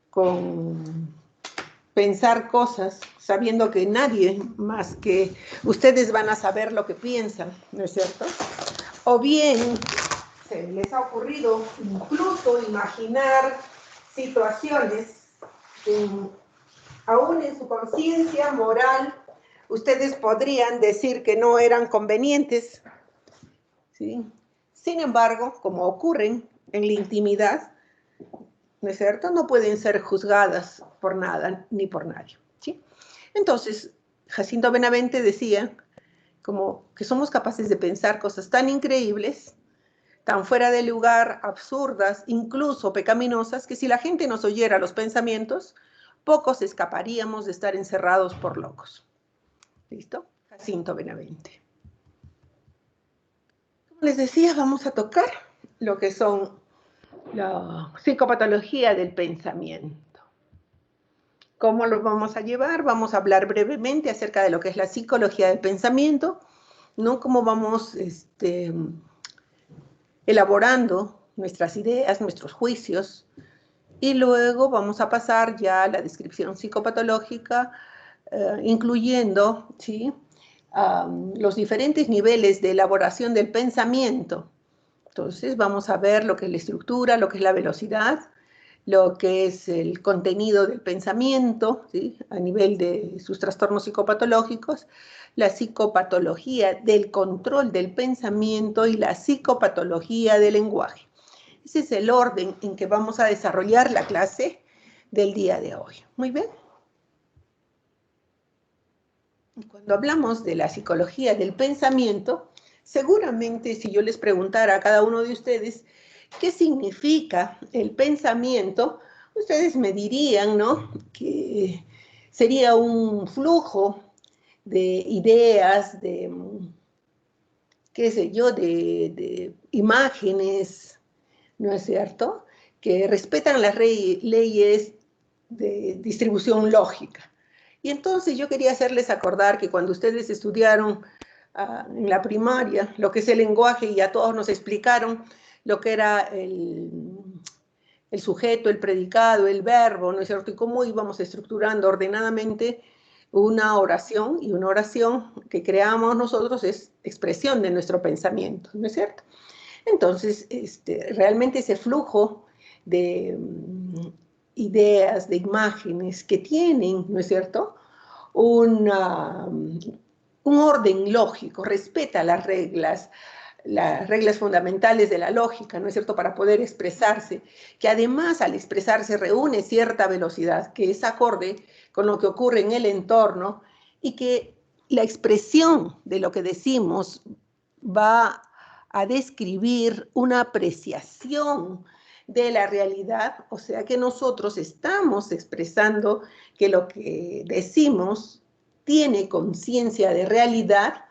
con pensar cosas, sabiendo que nadie más que ustedes van a saber lo que piensan, ¿no es cierto? O bien se les ha ocurrido incluso imaginar situaciones que aún en su conciencia moral ustedes podrían decir que no eran convenientes, ¿sí? Sin embargo, como ocurren en la intimidad, ¿no es cierto?, no pueden ser juzgadas por nada ni por nadie, ¿sí? Entonces, Jacinto Benavente decía como que somos capaces de pensar cosas tan increíbles, tan fuera de lugar, absurdas, incluso pecaminosas, que si la gente nos oyera los pensamientos, pocos escaparíamos de estar encerrados por locos. ¿Listo? Jacinto Benavente. Como les decía, vamos a tocar lo que son la psicopatología del pensamiento. ¿Cómo lo vamos a llevar? Vamos a hablar brevemente acerca de lo que es la psicología del pensamiento, ¿no? Cómo vamos elaborando nuestras ideas, nuestros juicios, y luego vamos a pasar ya a la descripción psicopatológica, incluyendo, ¿sí?, los diferentes niveles de elaboración del pensamiento. Entonces vamos a ver lo que es la estructura, lo que es la velocidad, lo que es el contenido del pensamiento, ¿sí?, a nivel de sus trastornos psicopatológicos, la psicopatología del control del pensamiento y la psicopatología del lenguaje. Ese es el orden en que vamos a desarrollar la clase del día de hoy. Muy bien. Cuando hablamos de la psicología del pensamiento, seguramente si yo les preguntara a cada uno de ustedes qué significa el pensamiento, ustedes me dirían, ¿no?, que sería un flujo de ideas, de, qué sé yo, de imágenes, ¿no es cierto?, que respetan las leyes de distribución lógica. Y entonces yo quería hacerles acordar que cuando ustedes estudiaron en la primaria lo que es el lenguaje, y a todos nos explicaron lo que era el sujeto, el predicado, el verbo, ¿no es cierto?, y cómo íbamos estructurando ordenadamente una oración, y una oración que creamos nosotros es expresión de nuestro pensamiento, ¿no es cierto? Entonces, realmente ese flujo de ideas, de imágenes que tienen, ¿no es cierto?, un orden lógico, respeta las reglas fundamentales de la lógica, ¿no es cierto?, para poder expresarse, que además al expresarse reúne cierta velocidad que es acorde con lo que ocurre en el entorno, y que la expresión de lo que decimos va a describir una apreciación de la realidad, o sea que nosotros estamos expresando que lo que decimos tiene conciencia de realidad,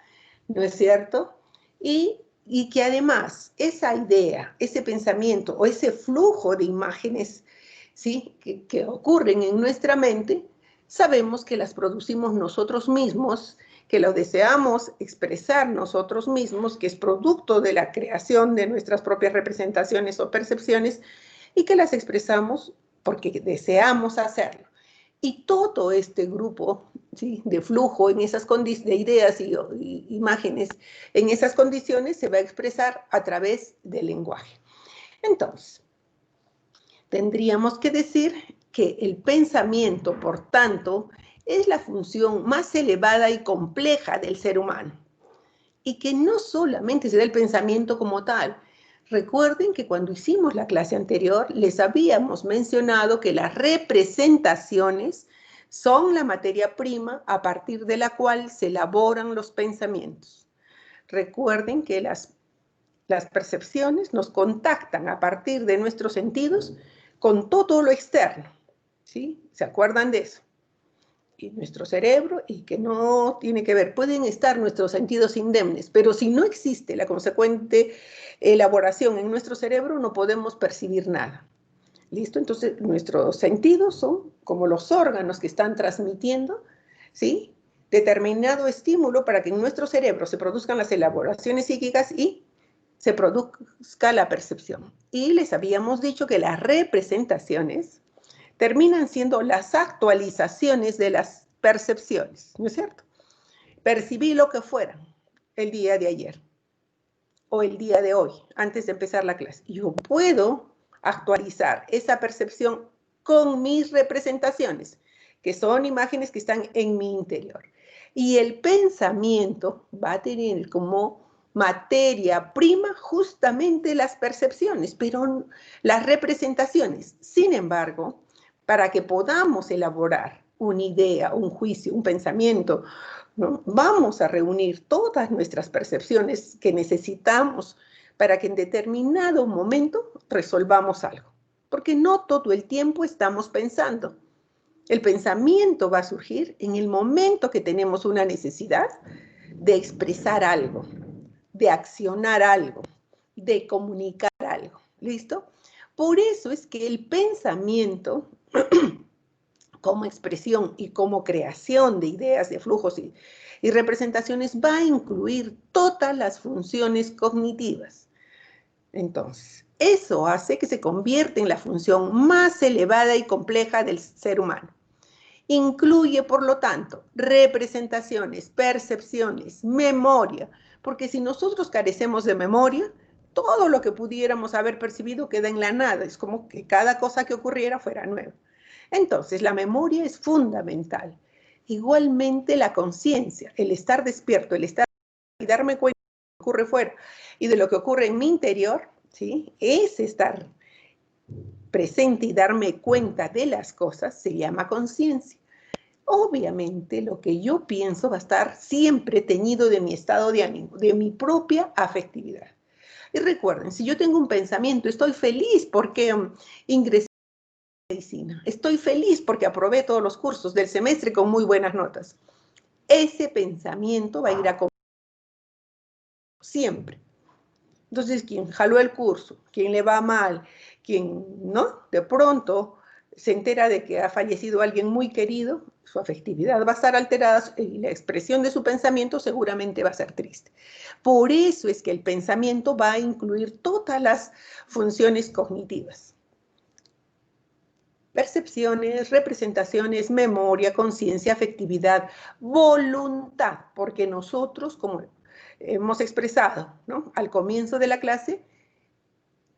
¿no es cierto?, y que además esa idea, ese pensamiento o ese flujo de imágenes, ¿sí?, que ocurren en nuestra mente, sabemos que las producimos nosotros mismos, que lo deseamos expresar nosotros mismos, que es producto de la creación de nuestras propias representaciones o percepciones, y que las expresamos porque deseamos hacerlo. Y todo este grupo, ¿sí?, de flujo en esas de ideas y imágenes en esas condiciones se va a expresar a través del lenguaje. Entonces, tendríamos que decir que el pensamiento, por tanto, es la función más elevada y compleja del ser humano, y que no solamente se da el pensamiento como tal. Recuerden que cuando hicimos la clase anterior les habíamos mencionado que las representaciones son la materia prima a partir de la cual se elaboran los pensamientos. Recuerden que las percepciones nos contactan a partir de nuestros sentidos con todo lo externo, ¿sí? ¿Se acuerdan de eso? Y nuestro cerebro, y que no tiene que ver, pueden estar nuestros sentidos indemnes, pero si no existe la consecuente elaboración en nuestro cerebro, no podemos percibir nada. ¿Listo? Entonces, nuestros sentidos son como los órganos que están transmitiendo, ¿sí?, determinado estímulo para que en nuestro cerebro se produzcan las elaboraciones psíquicas y se produzca la percepción. Y les habíamos dicho que las representaciones terminan siendo las actualizaciones de las percepciones, ¿no es cierto? Percibí lo que fuera el día de ayer o el día de hoy, antes de empezar la clase. Yo puedo actualizar esa percepción con mis representaciones, que son imágenes que están en mi interior. Y el pensamiento va a tener como materia prima justamente las percepciones, pero las representaciones. Sin embargo, para que podamos elaborar una idea, un juicio, un pensamiento, ¿no? Vamos a reunir todas nuestras percepciones que necesitamos para que en determinado momento resolvamos algo. Porque no todo el tiempo estamos pensando. El pensamiento va a surgir en el momento que tenemos una necesidad de expresar algo, de accionar algo, de comunicar algo. ¿Listo? Por eso es que el pensamiento como expresión y como creación de ideas, de flujos y representaciones va a incluir todas las funciones cognitivas. Entonces, eso hace que se convierta en la función más elevada y compleja del ser humano. Incluye, por lo tanto, representaciones, percepciones, memoria, porque si nosotros carecemos de memoria, todo lo que pudiéramos haber percibido queda en la nada, es como que cada cosa que ocurriera fuera nueva. Entonces, la memoria es fundamental. Igualmente la conciencia, el estar despierto, el estar y darme cuenta de lo que ocurre fuera y de lo que ocurre en mi interior, ¿sí? Es estar presente y darme cuenta de las cosas, se llama conciencia. Obviamente lo que yo pienso va a estar siempre teñido de mi estado de ánimo, de mi propia afectividad. Y recuerden, si yo tengo un pensamiento, estoy feliz porque ingresé a medicina, estoy feliz porque aprobé todos los cursos del semestre con muy buenas notas. Ese pensamiento va a ir a siempre. Entonces, quien jaló el curso, quien le va mal, quien no, de pronto se entera de que ha fallecido alguien muy querido, su afectividad va a estar alterada y la expresión de su pensamiento seguramente va a ser triste. Por eso es que el pensamiento va a incluir todas las funciones cognitivas. Percepciones, representaciones, memoria, conciencia, afectividad, voluntad, porque nosotros, como hemos expresado, ¿no? Al comienzo de la clase,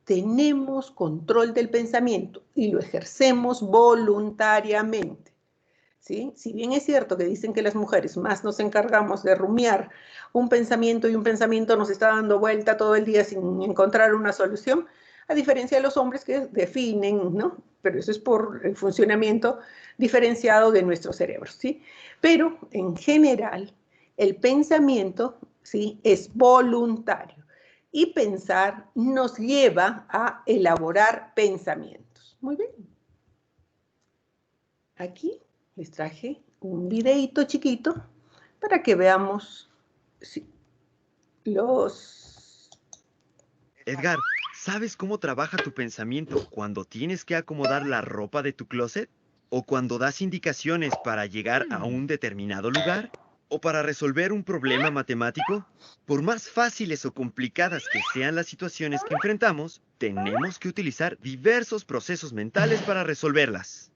tenemos control del pensamiento y lo ejercemos voluntariamente. ¿Sí? Si bien es cierto que dicen que las mujeres más nos encargamos de rumiar un pensamiento y un pensamiento nos está dando vuelta todo el día sin encontrar una solución, a diferencia de los hombres que definen, ¿no? Pero eso es por el funcionamiento diferenciado de nuestro cerebro, ¿sí? Pero en general, el pensamiento, ¿sí? Es voluntario y pensar nos lleva a elaborar pensamientos. Muy bien. Aquí les traje un videito chiquito para que veamos los... Edgar, ¿sabes cómo trabaja tu pensamiento cuando tienes que acomodar la ropa de tu closet? ¿O cuando das indicaciones para llegar a un determinado lugar? ¿O para resolver un problema matemático? Por más fáciles o complicadas que sean las situaciones que enfrentamos, tenemos que utilizar diversos procesos mentales para resolverlas.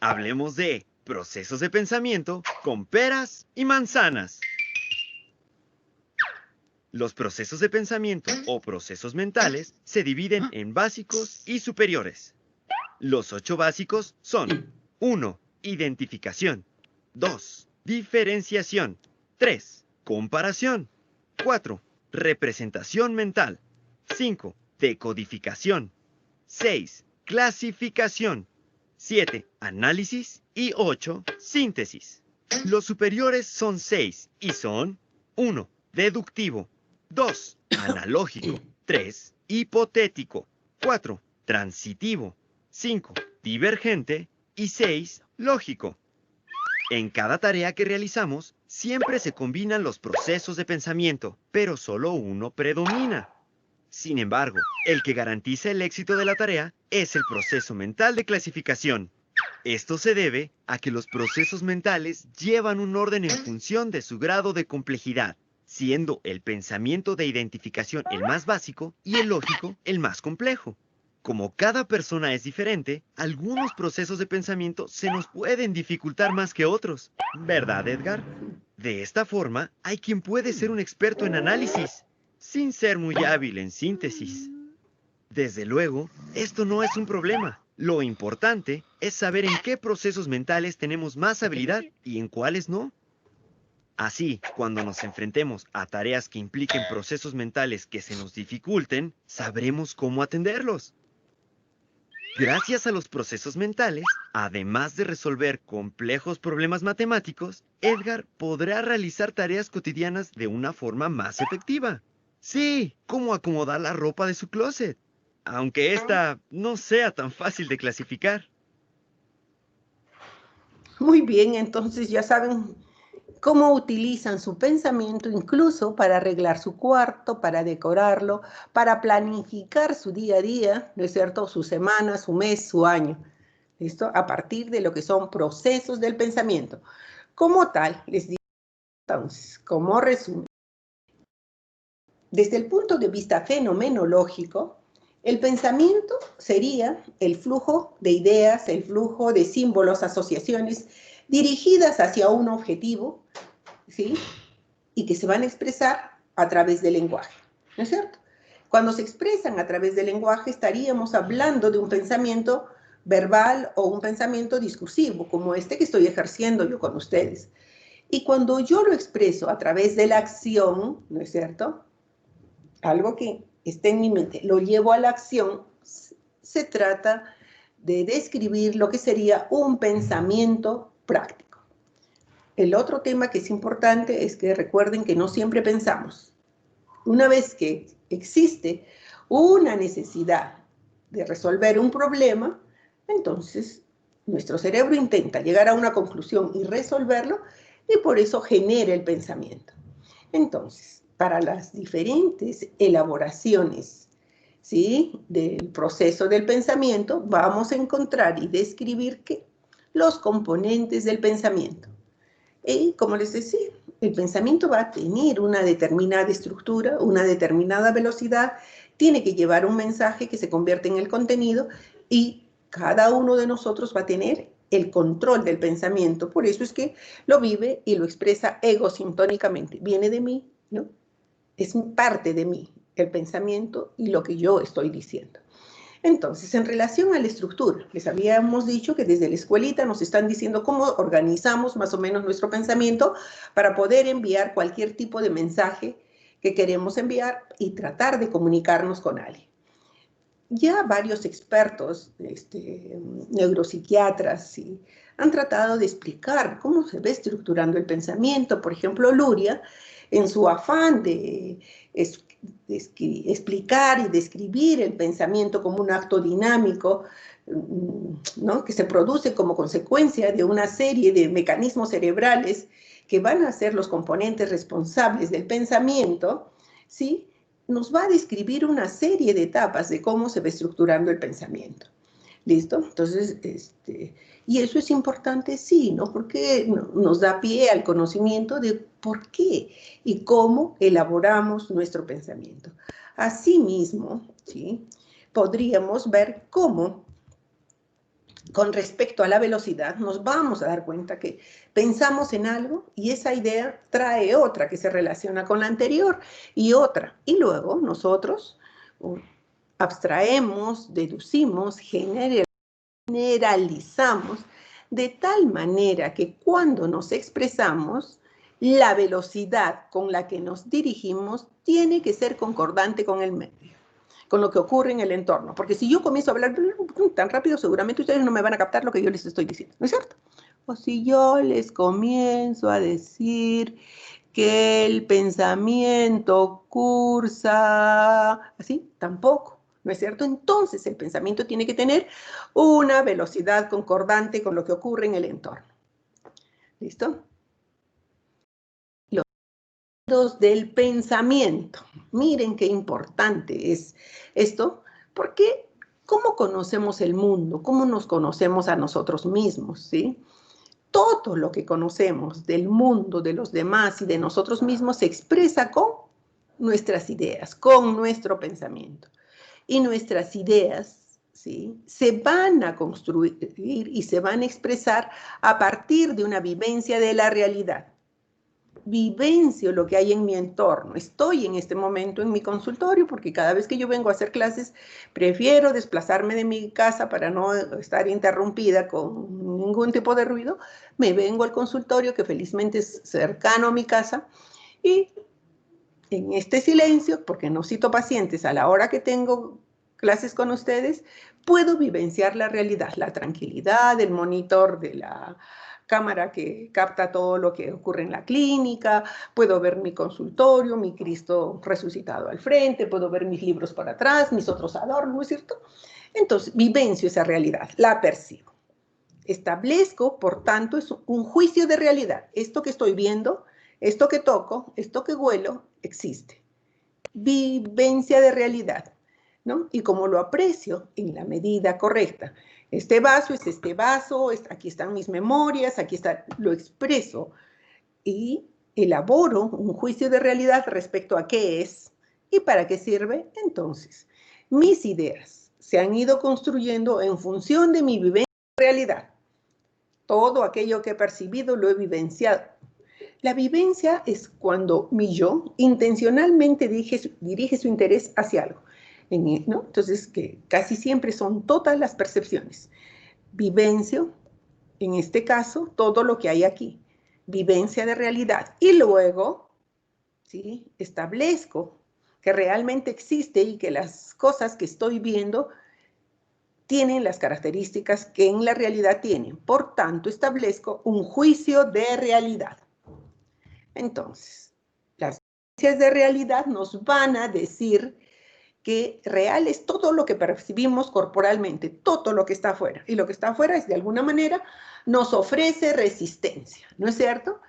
Hablemos de procesos de pensamiento con peras y manzanas. Los procesos de pensamiento o procesos mentales se dividen en básicos y superiores. Los 8 básicos son 1. Identificación. 2. Diferenciación. 3. Comparación. 4. Representación mental. 5. Decodificación. 6. Clasificación. 7. Análisis. Y 8. Síntesis. Los superiores son 6 y son 1. Deductivo. 2. Analógico. 3. Hipotético. 4. Transitivo. 5. Divergente. Y 6. Lógico. En cada tarea que realizamos, siempre se combinan los procesos de pensamiento, pero solo uno predomina. Sin embargo, el que garantiza el éxito de la tarea es el proceso mental de clasificación. Esto se debe a que los procesos mentales llevan un orden en función de su grado de complejidad. siendo el pensamiento de identificación el más básico y el lógico el más complejo. Como cada persona es diferente, algunos procesos de pensamiento se nos pueden dificultar más que otros, ¿verdad, Edgar? De esta forma, hay quien puede ser un experto en análisis, sin ser muy hábil en síntesis. Desde luego, esto no es un problema. Lo importante es saber en qué procesos mentales tenemos más habilidad y en cuáles no. Así, cuando nos enfrentemos a tareas que impliquen procesos mentales que se nos dificulten, sabremos cómo atenderlos. Gracias a los procesos mentales, además de resolver complejos problemas matemáticos, Edgar podrá realizar tareas cotidianas de una forma más efectiva. Sí, como acomodar la ropa de su closet, aunque esta no sea tan fácil de clasificar. Muy bien, entonces ya saben cómo utilizan su pensamiento incluso para arreglar su cuarto, para decorarlo, para planificar su día a día, ¿no es cierto? Su semana, su mes, su año. ¿Listo? A partir de lo que son procesos del pensamiento. Como tal, les digo entonces, como resumen, desde el punto de vista fenomenológico, el pensamiento sería el flujo de ideas, el flujo de símbolos, asociaciones dirigidas hacia un objetivo, ¿sí? Y que se van a expresar a través del lenguaje, ¿no es cierto? Cuando se expresan a través del lenguaje, estaríamos hablando de un pensamiento verbal o un pensamiento discursivo, como este que estoy ejerciendo yo con ustedes. Y cuando yo lo expreso a través de la acción, ¿no es cierto? Algo que esté en mi mente, lo llevo a la acción, se trata de describir lo que sería un pensamiento práctico. El otro tema que es importante es que recuerden que no siempre pensamos. Una vez que existe una necesidad de resolver un problema, entonces nuestro cerebro intenta llegar a una conclusión y resolverlo, y por eso genera el pensamiento. Entonces, para las diferentes elaboraciones, ¿sí?, del proceso del pensamiento, vamos a encontrar y describir ¿qué? Los componentes del pensamiento. Y como les decía, el pensamiento va a tener una determinada estructura, una determinada velocidad, tiene que llevar un mensaje que se convierte en el contenido, y cada uno de nosotros va a tener el control del pensamiento. Por eso es que lo vive y lo expresa egosintónicamente. Viene de mí, ¿no? Es parte de mí, el pensamiento y lo que yo estoy diciendo. Entonces, en relación a la estructura, les habíamos dicho que desde la escuelita nos están diciendo cómo organizamos más o menos nuestro pensamiento para poder enviar cualquier tipo de mensaje que queremos enviar y tratar de comunicarnos con alguien. Ya varios expertos, neuropsiquiatras, ¿sí?, han tratado de explicar cómo se va estructurando el pensamiento. Por ejemplo, Luria, en su afán de explicar y describir el pensamiento como un acto dinámico, ¿no?, que se produce como consecuencia de una serie de mecanismos cerebrales que van a ser los componentes responsables del pensamiento, ¿sí?, nos va a describir una serie de etapas de cómo se va estructurando el pensamiento. ¿Listo? Entonces, y eso es importante, sí, ¿no? Porque nos da pie al conocimiento de por qué y cómo elaboramos nuestro pensamiento. Asimismo, ¿sí?, podríamos ver cómo, con respecto a la velocidad, nos vamos a dar cuenta que pensamos en algo y esa idea trae otra que se relaciona con la anterior y otra. Y luego nosotros abstraemos, deducimos, generalizamos, de tal manera que cuando nos expresamos, la velocidad con la que nos dirigimos tiene que ser concordante con el medio, con lo que ocurre en el entorno. Porque si yo comienzo a hablar tan rápido, seguramente ustedes no me van a captar lo que yo les estoy diciendo, ¿no es cierto? O si yo les comienzo a decir que el pensamiento cursa así, tampoco, ¿no es cierto? Entonces el pensamiento tiene que tener una velocidad concordante con lo que ocurre en el entorno. ¿Listo? Los sentidos del pensamiento. Miren qué importante es esto, porque ¿cómo conocemos el mundo? ¿Cómo nos conocemos a nosotros mismos? ¿Sí? todo lo que conocemos del mundo, de los demás y de nosotros mismos se expresa con nuestras ideas, con nuestro pensamiento. Y nuestras ideas, ¿sí?, se van a construir y se van a expresar a partir de una vivencia de la realidad. Vivencio lo que hay en mi entorno. Estoy en este momento en mi consultorio porque cada vez que yo vengo a hacer clases prefiero desplazarme de mi casa para no estar interrumpida con ningún tipo de ruido. Me vengo al consultorio que felizmente es cercano a mi casa y en este silencio, porque no cito pacientes a la hora que tengo clases con ustedes, puedo vivenciar la realidad, la tranquilidad, el monitor de la cámara que capta todo lo que ocurre en la clínica, puedo ver mi consultorio, mi Cristo resucitado al frente, puedo ver mis libros para atrás, mis otros adornos, ¿no es cierto? Entonces, vivencio esa realidad, la percibo. Establezco, por tanto, es un juicio de realidad. Esto que estoy viendo, esto que toco, esto que huelo, existe. Vivencia de realidad, ¿no? Y como lo aprecio en la medida correcta. Este vaso es este vaso, aquí están mis memorias, aquí está, lo expreso y elaboro un juicio de realidad respecto a qué es y para qué sirve. Entonces, mis ideas se han ido construyendo en función de mi vivencia de realidad. Todo aquello que he percibido lo he vivenciado. La vivencia es cuando mi yo intencionalmente dirige su interés hacia algo, ¿no? Entonces, que casi siempre son todas las percepciones. Vivencio, en este caso, todo lo que hay aquí. Vivencia de realidad. Y luego, ¿sí?, establezco que realmente existe y que las cosas que estoy viendo tienen las características que en la realidad tienen. Por tanto, establezco un juicio de realidad. Entonces, las vivencias de realidad nos van a decir que real es todo lo que percibimos corporalmente, todo lo que está afuera. Y lo que está afuera es, de alguna manera, nos ofrece resistencia, ¿no es cierto?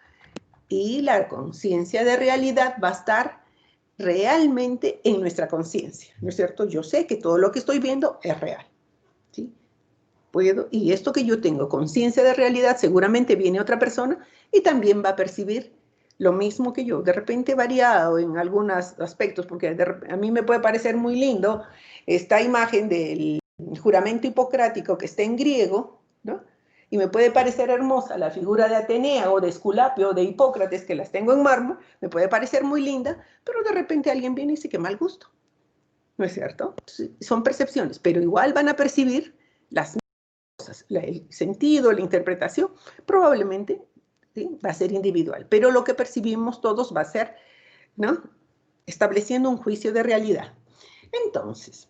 Y la conciencia de realidad va a estar realmente en nuestra conciencia, ¿no es cierto? Yo sé que todo lo que estoy viendo es real, ¿sí? Y esto que yo tengo, conciencia de realidad, seguramente viene otra persona y también va a percibir lo mismo que yo, de repente variado en algunos aspectos, porque a mí me puede parecer muy lindo esta imagen del juramento hipocrático que está en griego, ¿no? Y me puede parecer hermosa la figura de Atenea o de Esculapio o de Hipócrates, que las tengo en mármol, me puede parecer muy linda, pero de repente alguien viene y dice que mal gusto, ¿no es cierto? Entonces, son percepciones, pero igual van a percibir las cosas, el sentido, la interpretación, probablemente, ¿sí?, va a ser individual, pero lo que percibimos todos va a ser, ¿no?, estableciendo un juicio de realidad. Entonces,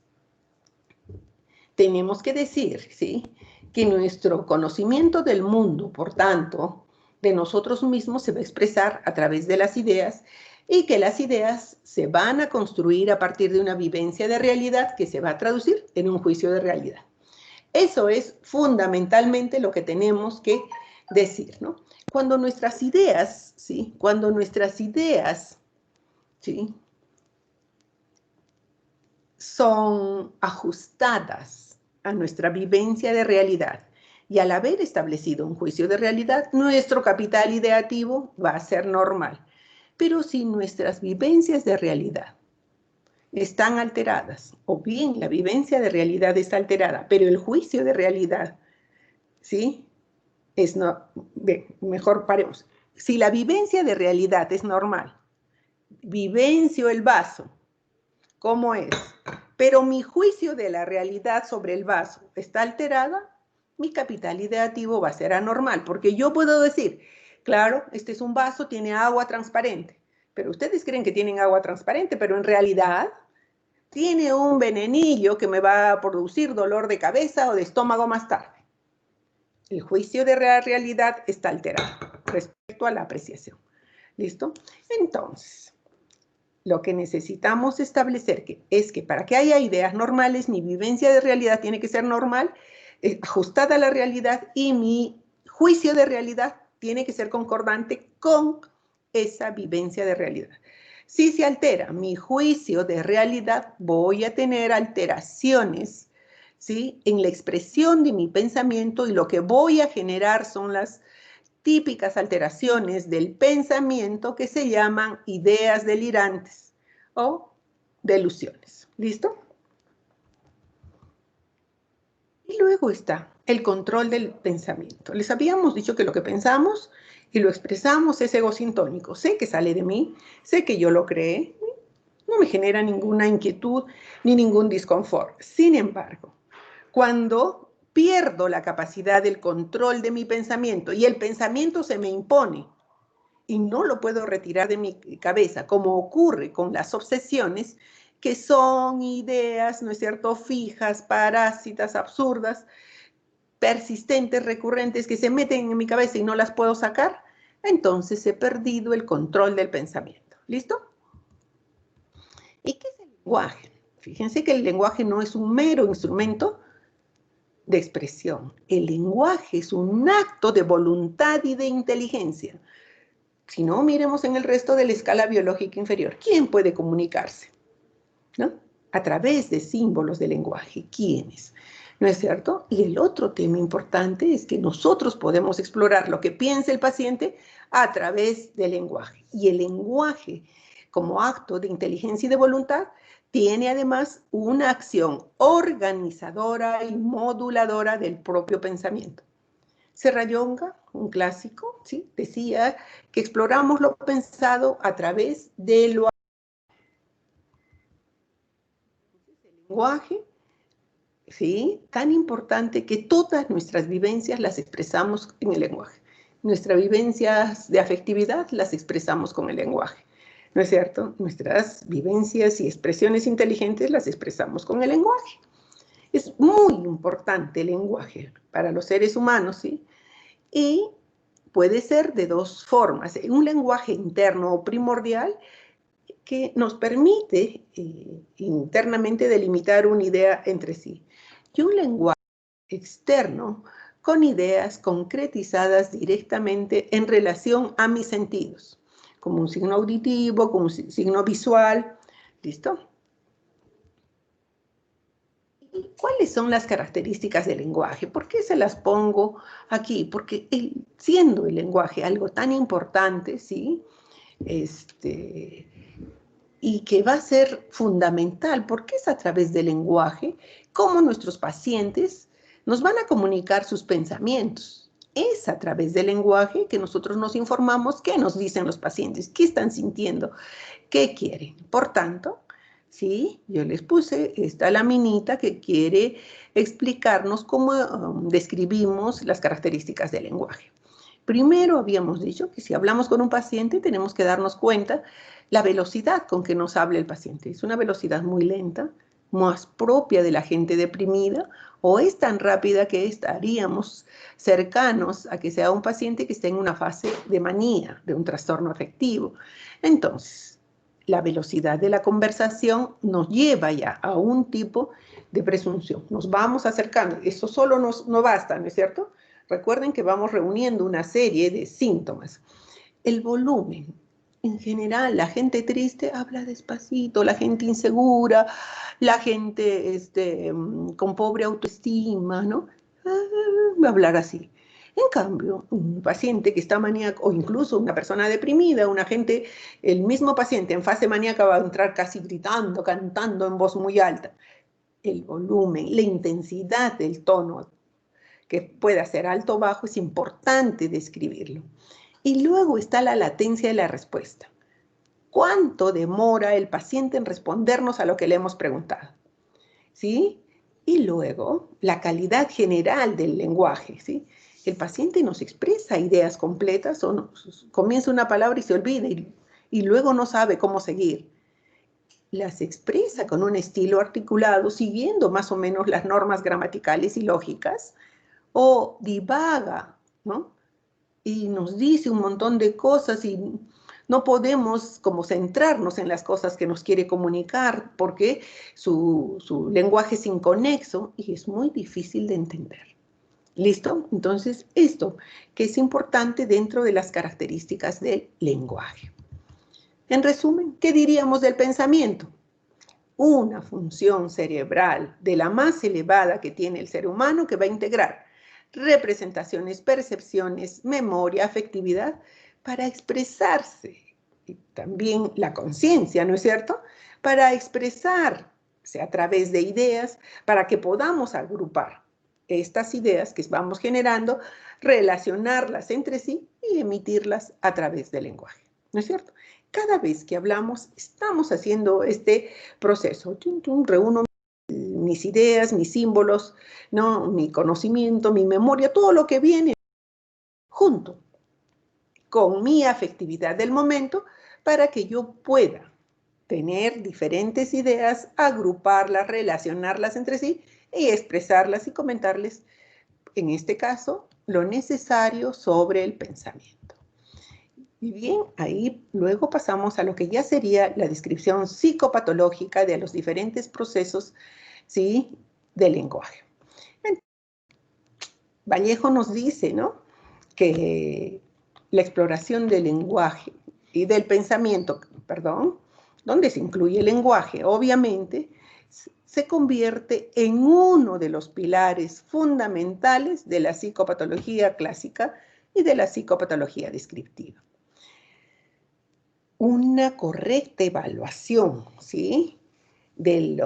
tenemos que decir, ¿sí?, que nuestro conocimiento del mundo, por tanto, de nosotros mismos se va a expresar a través de las ideas y que las ideas se van a construir a partir de una vivencia de realidad que se va a traducir en un juicio de realidad. Eso es fundamentalmente lo que tenemos que decir, ¿no? Cuando nuestras ideas, ¿sí?, cuando nuestras ideas, ¿sí?, son ajustadas a nuestra vivencia de realidad y al haber establecido un juicio de realidad, nuestro capital ideativo va a ser normal. Pero si nuestras vivencias de realidad están alteradas, o bien la vivencia de realidad está alterada, pero el juicio de realidad, ¿sí?, mejor paremos. Si la vivencia de realidad es normal, vivencio el vaso, ¿cómo es? Pero mi juicio de la realidad sobre el vaso está alterada, mi capital ideativo va a ser anormal, porque yo puedo decir, claro, este es un vaso, tiene agua transparente, pero ustedes creen que tienen agua transparente, pero en realidad tiene un venenillo que me va a producir dolor de cabeza o de estómago más tarde. El juicio de la realidad está alterado respecto a la apreciación. ¿Listo? Entonces, lo que necesitamos establecer es que para que haya ideas normales, mi vivencia de realidad tiene que ser normal, ajustada a la realidad, y mi juicio de realidad tiene que ser concordante con esa vivencia de realidad. Si se altera mi juicio de realidad, voy a tener alteraciones, ¿sí?, en la expresión de mi pensamiento, y lo que voy a generar son las típicas alteraciones del pensamiento que se llaman ideas delirantes o delusiones. ¿Listo? Y luego está el control del pensamiento. Les habíamos dicho que lo que pensamos y lo expresamos es ego sintónico. Sé que sale de mí, sé que yo lo creé, no me genera ninguna inquietud ni ningún disconfort. Sin embargo, cuando pierdo la capacidad del control de mi pensamiento y el pensamiento se me impone y no lo puedo retirar de mi cabeza, como ocurre con las obsesiones, que son ideas, ¿no es cierto?, fijas, parásitas, absurdas, persistentes, recurrentes, que se meten en mi cabeza y no las puedo sacar, entonces he perdido el control del pensamiento. ¿Listo? ¿Y qué es el lenguaje? Fíjense que el lenguaje no es un mero instrumento de expresión. El lenguaje es un acto de voluntad y de inteligencia. Si no, miremos en el resto de la escala biológica inferior. ¿Quién puede comunicarse? ¿No? A través de símbolos de lenguaje. ¿Quiénes? ¿No es cierto? Y el otro tema importante es que nosotros podemos explorar lo que piensa el paciente a través del lenguaje. Y el lenguaje, como acto de inteligencia y de voluntad, tiene además una acción organizadora y moduladora del propio pensamiento. Serrallonga, un clásico, ¿sí?, decía que exploramos lo pensado a través de lo lenguaje, ¿sí?, tan importante que todas nuestras vivencias las expresamos en el lenguaje. Nuestras vivencias de afectividad las expresamos con el lenguaje, ¿no es cierto? Nuestras vivencias y expresiones inteligentes las expresamos con el lenguaje. Es muy importante el lenguaje para los seres humanos, ¿sí? Y puede ser de dos formas. Un lenguaje interno o primordial que nos permite internamente delimitar una idea entre sí. Y un lenguaje externo con ideas concretizadas directamente en relación a mis sentidos, como un signo auditivo, como un signo visual. ¿Listo? ¿Y cuáles son las características del lenguaje? ¿Por qué se las pongo aquí? Porque siendo el lenguaje algo tan importante, ¿sí?, y que va a ser fundamental, porque es a través del lenguaje cómo nuestros pacientes nos van a comunicar sus pensamientos. Es a través del lenguaje que nosotros nos informamos qué nos dicen los pacientes, qué están sintiendo, qué quieren. Por tanto, sí, yo les puse esta laminita que quiere explicarnos cómo describimos las características del lenguaje. Primero habíamos dicho que si hablamos con un paciente tenemos que darnos cuenta la velocidad con que nos habla el paciente. Es una velocidad muy lenta, más propia de la gente deprimida, o es tan rápida que estaríamos cercanos a que sea un paciente que esté en una fase de manía, de un trastorno afectivo. Entonces, la velocidad de la conversación nos lleva ya a un tipo de presunción. Nos vamos acercando. Eso solo no basta, ¿no es cierto? Recuerden que vamos reuniendo una serie de síntomas. El volumen. En general, la gente triste habla despacito, la gente insegura, la gente con pobre autoestima, ¿no? Va a hablar así. En cambio, un paciente que está maníaco, o incluso una persona deprimida, el mismo paciente en fase maníaca va a entrar casi gritando, cantando en voz muy alta. El volumen, la intensidad del tono, que pueda ser alto o bajo, es importante describirlo. Y luego está la latencia de la respuesta. ¿Cuánto demora el paciente en respondernos a lo que le hemos preguntado? ¿Sí? Y luego, la calidad general del lenguaje, ¿sí? El paciente nos expresa ideas completas o comienza una palabra y se olvida y luego no sabe cómo seguir. Las expresa con un estilo articulado, siguiendo más o menos las normas gramaticales y lógicas, o divaga, ¿no? Y nos dice un montón de cosas y no podemos como centrarnos en las cosas que nos quiere comunicar porque su lenguaje es inconexo y es muy difícil de entender. ¿Listo? Entonces, esto que es importante dentro de las características del lenguaje. En resumen, ¿qué diríamos del pensamiento? Una función cerebral de la más elevada que tiene el ser humano que va a integrar representaciones, percepciones, memoria, afectividad, para expresarse. Y también la conciencia, ¿no es cierto? Para expresarse a través de ideas, para que podamos agrupar estas ideas que vamos generando, relacionarlas entre sí y emitirlas a través del lenguaje, ¿no es cierto? Cada vez que hablamos, estamos haciendo este proceso. Reúno mis ideas, mis símbolos, ¿no? Mi conocimiento, mi memoria, todo lo que viene junto con mi afectividad del momento para que yo pueda tener diferentes ideas, agruparlas, relacionarlas entre sí y expresarlas y comentarles, en este caso, lo necesario sobre el pensamiento. Y bien, ahí luego pasamos a lo que ya sería la descripción psicopatológica de los diferentes procesos, ¿sí?, del lenguaje. Vallejo nos dice, ¿no?, que la exploración del lenguaje y del pensamiento, perdón, donde se incluye el lenguaje, obviamente, se convierte en uno de los pilares fundamentales de la psicopatología clásica y de la psicopatología descriptiva. Una correcta evaluación, ¿sí?, del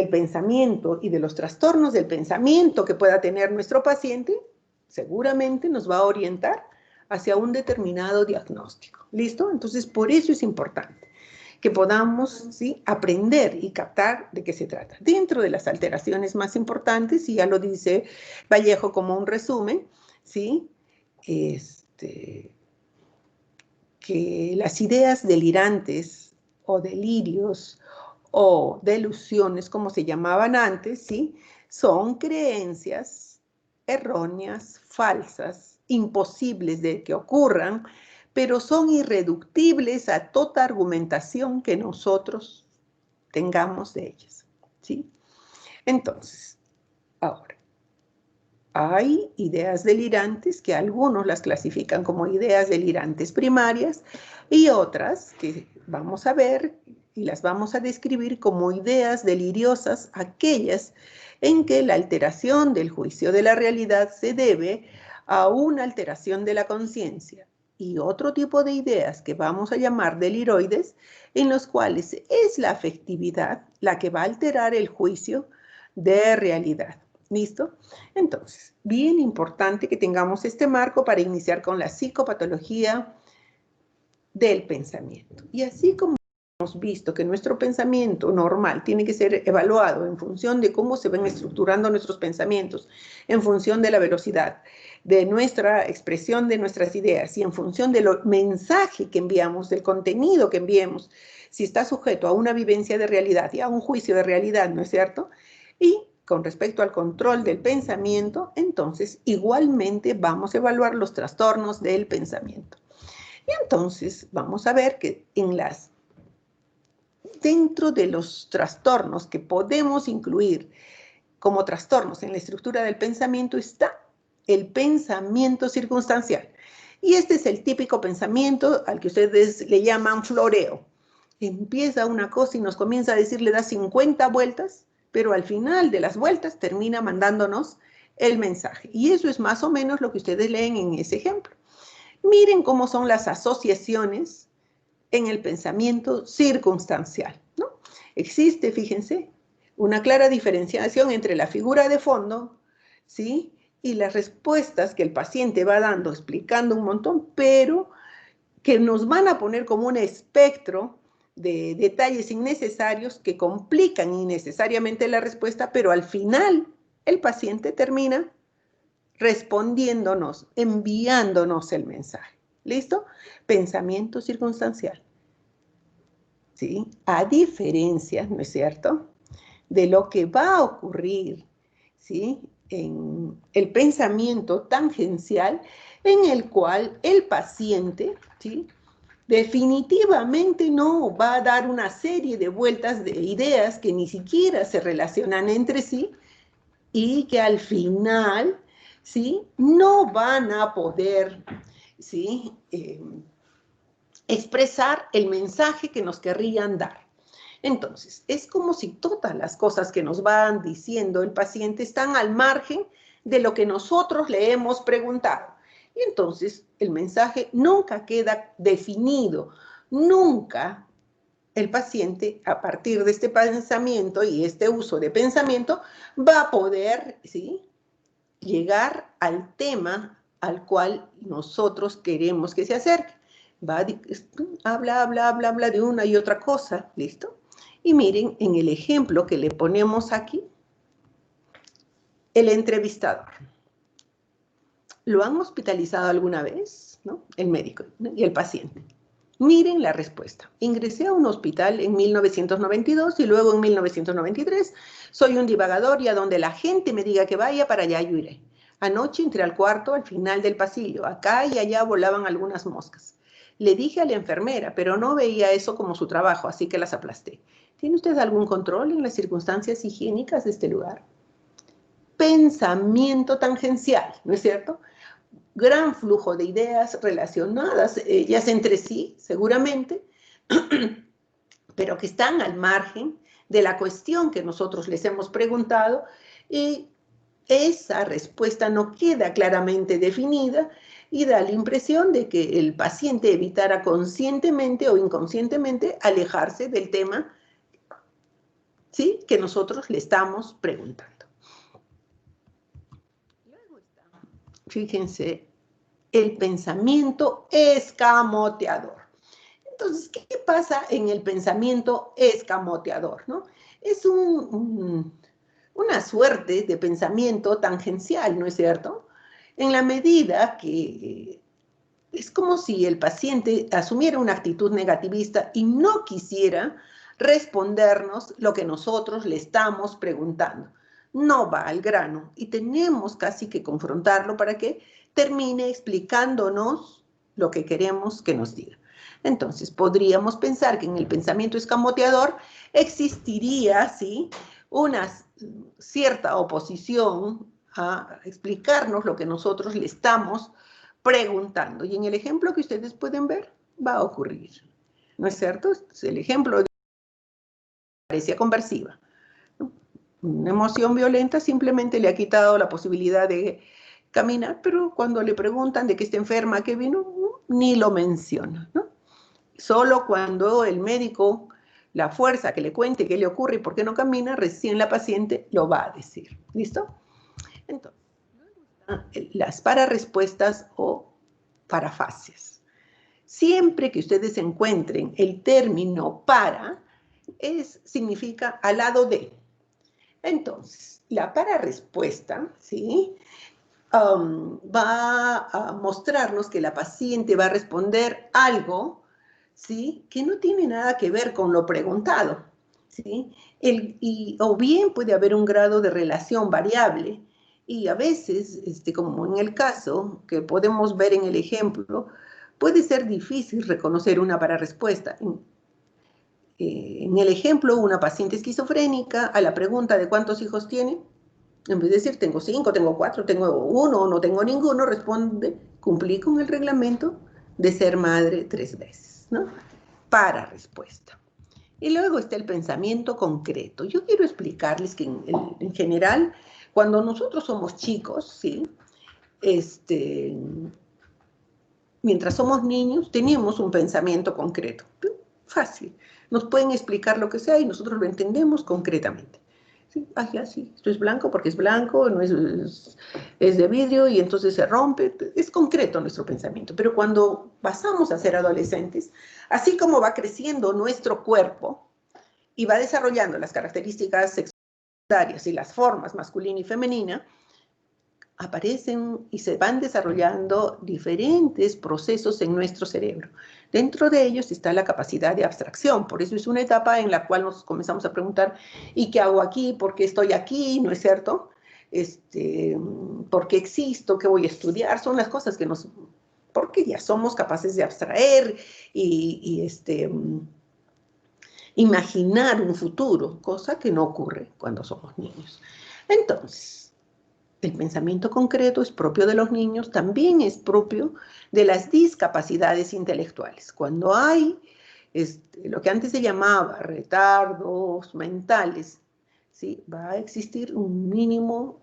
pensamiento y de los trastornos del pensamiento que pueda tener nuestro paciente, seguramente nos va a orientar hacia un determinado diagnóstico. ¿Listo? Entonces, por eso es importante que podamos, ¿sí?, aprender y captar de qué se trata. Dentro de las alteraciones más importantes, y ya lo dice Vallejo como un resumen, ¿sí?, que las ideas delirantes o delirios o delusiones, como se llamaban antes, ¿sí?, son creencias erróneas, falsas, imposibles de que ocurran, pero son irreductibles a toda argumentación que nosotros tengamos de ellas, ¿sí? Entonces, ahora, hay ideas delirantes que algunos las clasifican como ideas delirantes primarias y otras que vamos a ver y las vamos a describir como ideas deliriosas, aquellas en que la alteración del juicio de la realidad se debe a una alteración de la conciencia, y otro tipo de ideas que vamos a llamar deliroides, en los cuales es la afectividad la que va a alterar el juicio de realidad. ¿Listo? Entonces, bien importante que tengamos este marco para iniciar con la psicopatología del pensamiento. Y así como hemos visto que nuestro pensamiento normal tiene que ser evaluado en función de cómo se ven estructurando nuestros pensamientos, en función de la velocidad, de nuestra expresión de nuestras ideas y en función del mensaje que enviamos, del contenido que enviemos, si está sujeto a una vivencia de realidad y a un juicio de realidad, ¿no es cierto? Y con respecto al control del pensamiento, entonces igualmente vamos a evaluar los trastornos del pensamiento. Y entonces vamos a ver que dentro de los trastornos que podemos incluir como trastornos en la estructura del pensamiento está el pensamiento circunstancial. Y este es el típico pensamiento al que ustedes le llaman floreo. Empieza una cosa y nos comienza a decir, le da 50 vueltas, pero al final de las vueltas termina mandándonos el mensaje. Y eso es más o menos lo que ustedes leen en ese ejemplo. Miren cómo son las asociaciones en el pensamiento circunstancial, ¿no? Existe, fíjense, una clara diferenciación entre la figura de fondo, ¿sí?, y las respuestas que el paciente va dando, explicando un montón, pero que nos van a poner como un espectro de detalles innecesarios que complican innecesariamente la respuesta, pero al final el paciente termina respondiéndonos, enviándonos el mensaje. ¿Listo? Pensamiento circunstancial. ¿Sí? A diferencia, ¿no es cierto?, de lo que va a ocurrir, ¿sí?, en el pensamiento tangencial, en el cual el paciente, ¿sí?, definitivamente no va a dar una serie de vueltas de ideas que ni siquiera se relacionan entre sí y que al final, ¿sí?, no van a poder, ¿sí?, expresar el mensaje que nos querrían dar. Entonces, es como si todas las cosas que nos van diciendo el paciente están al margen de lo que nosotros le hemos preguntado. Y entonces el mensaje nunca queda definido, nunca el paciente, a partir de este pensamiento y este uso de pensamiento, va a poder, ¿sí?, llegar al tema al cual nosotros queremos que se acerque. Habla de una y otra cosa, ¿listo? Y miren, en el ejemplo que le ponemos aquí, el entrevistador. ¿Lo han hospitalizado alguna vez? ¿No? El médico, ¿no?, y el paciente. Miren la respuesta. Ingresé a un hospital en 1992 y luego en 1993. Soy un divagador y a donde la gente me diga que vaya, para allá yo iré. Anoche entré al cuarto al final del pasillo. Acá y allá volaban algunas moscas. Le dije a la enfermera, pero no veía eso como su trabajo, así que las aplasté. ¿Tiene usted algún control en las circunstancias higiénicas de este lugar? Pensamiento tangencial, ¿no es cierto? Gran flujo de ideas relacionadas, ellas entre sí, seguramente, pero que están al margen de la cuestión que nosotros les hemos preguntado, y esa respuesta no queda claramente definida y da la impresión de que el paciente evitara conscientemente o inconscientemente alejarse del tema, ¿sí?, que nosotros le estamos preguntando. Luego está, fíjense, el pensamiento escamoteador. Entonces, ¿qué pasa en el pensamiento escamoteador, ¿no? Es una suerte de pensamiento tangencial, ¿no es cierto? En la medida que es como si el paciente asumiera una actitud negativista y no quisiera respondernos lo que nosotros le estamos preguntando. No va al grano y tenemos casi que confrontarlo para que termine explicándonos lo que queremos que nos diga. Entonces, podríamos pensar que en el pensamiento escamoteador existiría, ¿sí?, una cierta oposición a explicarnos lo que nosotros le estamos preguntando. Y en el ejemplo que ustedes pueden ver, va a ocurrir, ¿no es cierto? Este es el ejemplo de parecía conversiva. Una emoción violenta simplemente le ha quitado la posibilidad de caminar, pero cuando le preguntan de que está enferma, que vino, ni lo menciona, ¿no? Solo cuando el médico, la fuerza que le cuente qué le ocurre y por qué no camina, recién la paciente lo va a decir. ¿Listo? Entonces, las pararespuestas o parafases. Siempre que ustedes encuentren el término para, significa al lado de. Entonces, la pararespuesta, ¿sí?, va a mostrarnos que la paciente va a responder algo, ¿sí?, que no tiene nada que ver con lo preguntado, ¿sí? O bien puede haber un grado de relación variable, y a veces, como en el caso que podemos ver en el ejemplo, puede ser difícil reconocer una pararespuesta. En el ejemplo, una paciente esquizofrénica, a la pregunta de ¿cuántos hijos tiene?, en vez de decir tengo 5, tengo 4, tengo 1 o no tengo ninguno, responde cumplí con el reglamento de ser madre 3 veces, ¿no? Para respuesta. Y luego está el pensamiento concreto. Yo quiero explicarles que en general, cuando nosotros somos chicos, ¿sí?, mientras somos niños, tenemos un pensamiento concreto. Fácil. Nos pueden explicar lo que sea y nosotros lo entendemos concretamente. Sí, ya, sí, esto es blanco porque es blanco, no es de vidrio y entonces se rompe. Es concreto nuestro pensamiento. Pero cuando pasamos a ser adolescentes, así como va creciendo nuestro cuerpo y va desarrollando las características secundarias y las formas masculina y femenina, aparecen y se van desarrollando diferentes procesos en nuestro cerebro. Dentro de ellos está la capacidad de abstracción, por eso es una etapa en la cual nos comenzamos a preguntar, ¿y qué hago aquí? ¿Por qué estoy aquí? ¿No es cierto? ¿Por qué existo? ¿Qué voy a estudiar? Son las cosas que porque ya somos capaces de abstraer y imaginar un futuro, cosa que no ocurre cuando somos niños. Entonces, el pensamiento concreto es propio de los niños, también es propio de las discapacidades intelectuales. Cuando hay lo que antes se llamaba retardos mentales, ¿sí?, va a existir un mínimo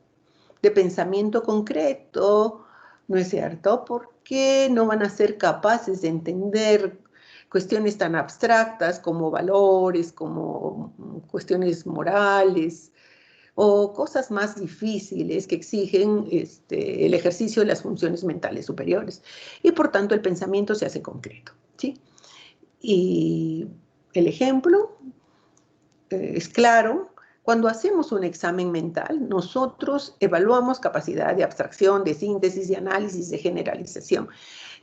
de pensamiento concreto, ¿no es cierto? Porque no van a ser capaces de entender cuestiones tan abstractas como valores, como cuestiones morales, o cosas más difíciles que exigen el ejercicio de las funciones mentales superiores. Y por tanto el pensamiento se hace concreto, ¿sí? Y el ejemplo es claro. Cuando hacemos un examen mental, nosotros evaluamos capacidad de abstracción, de síntesis, de análisis, de generalización.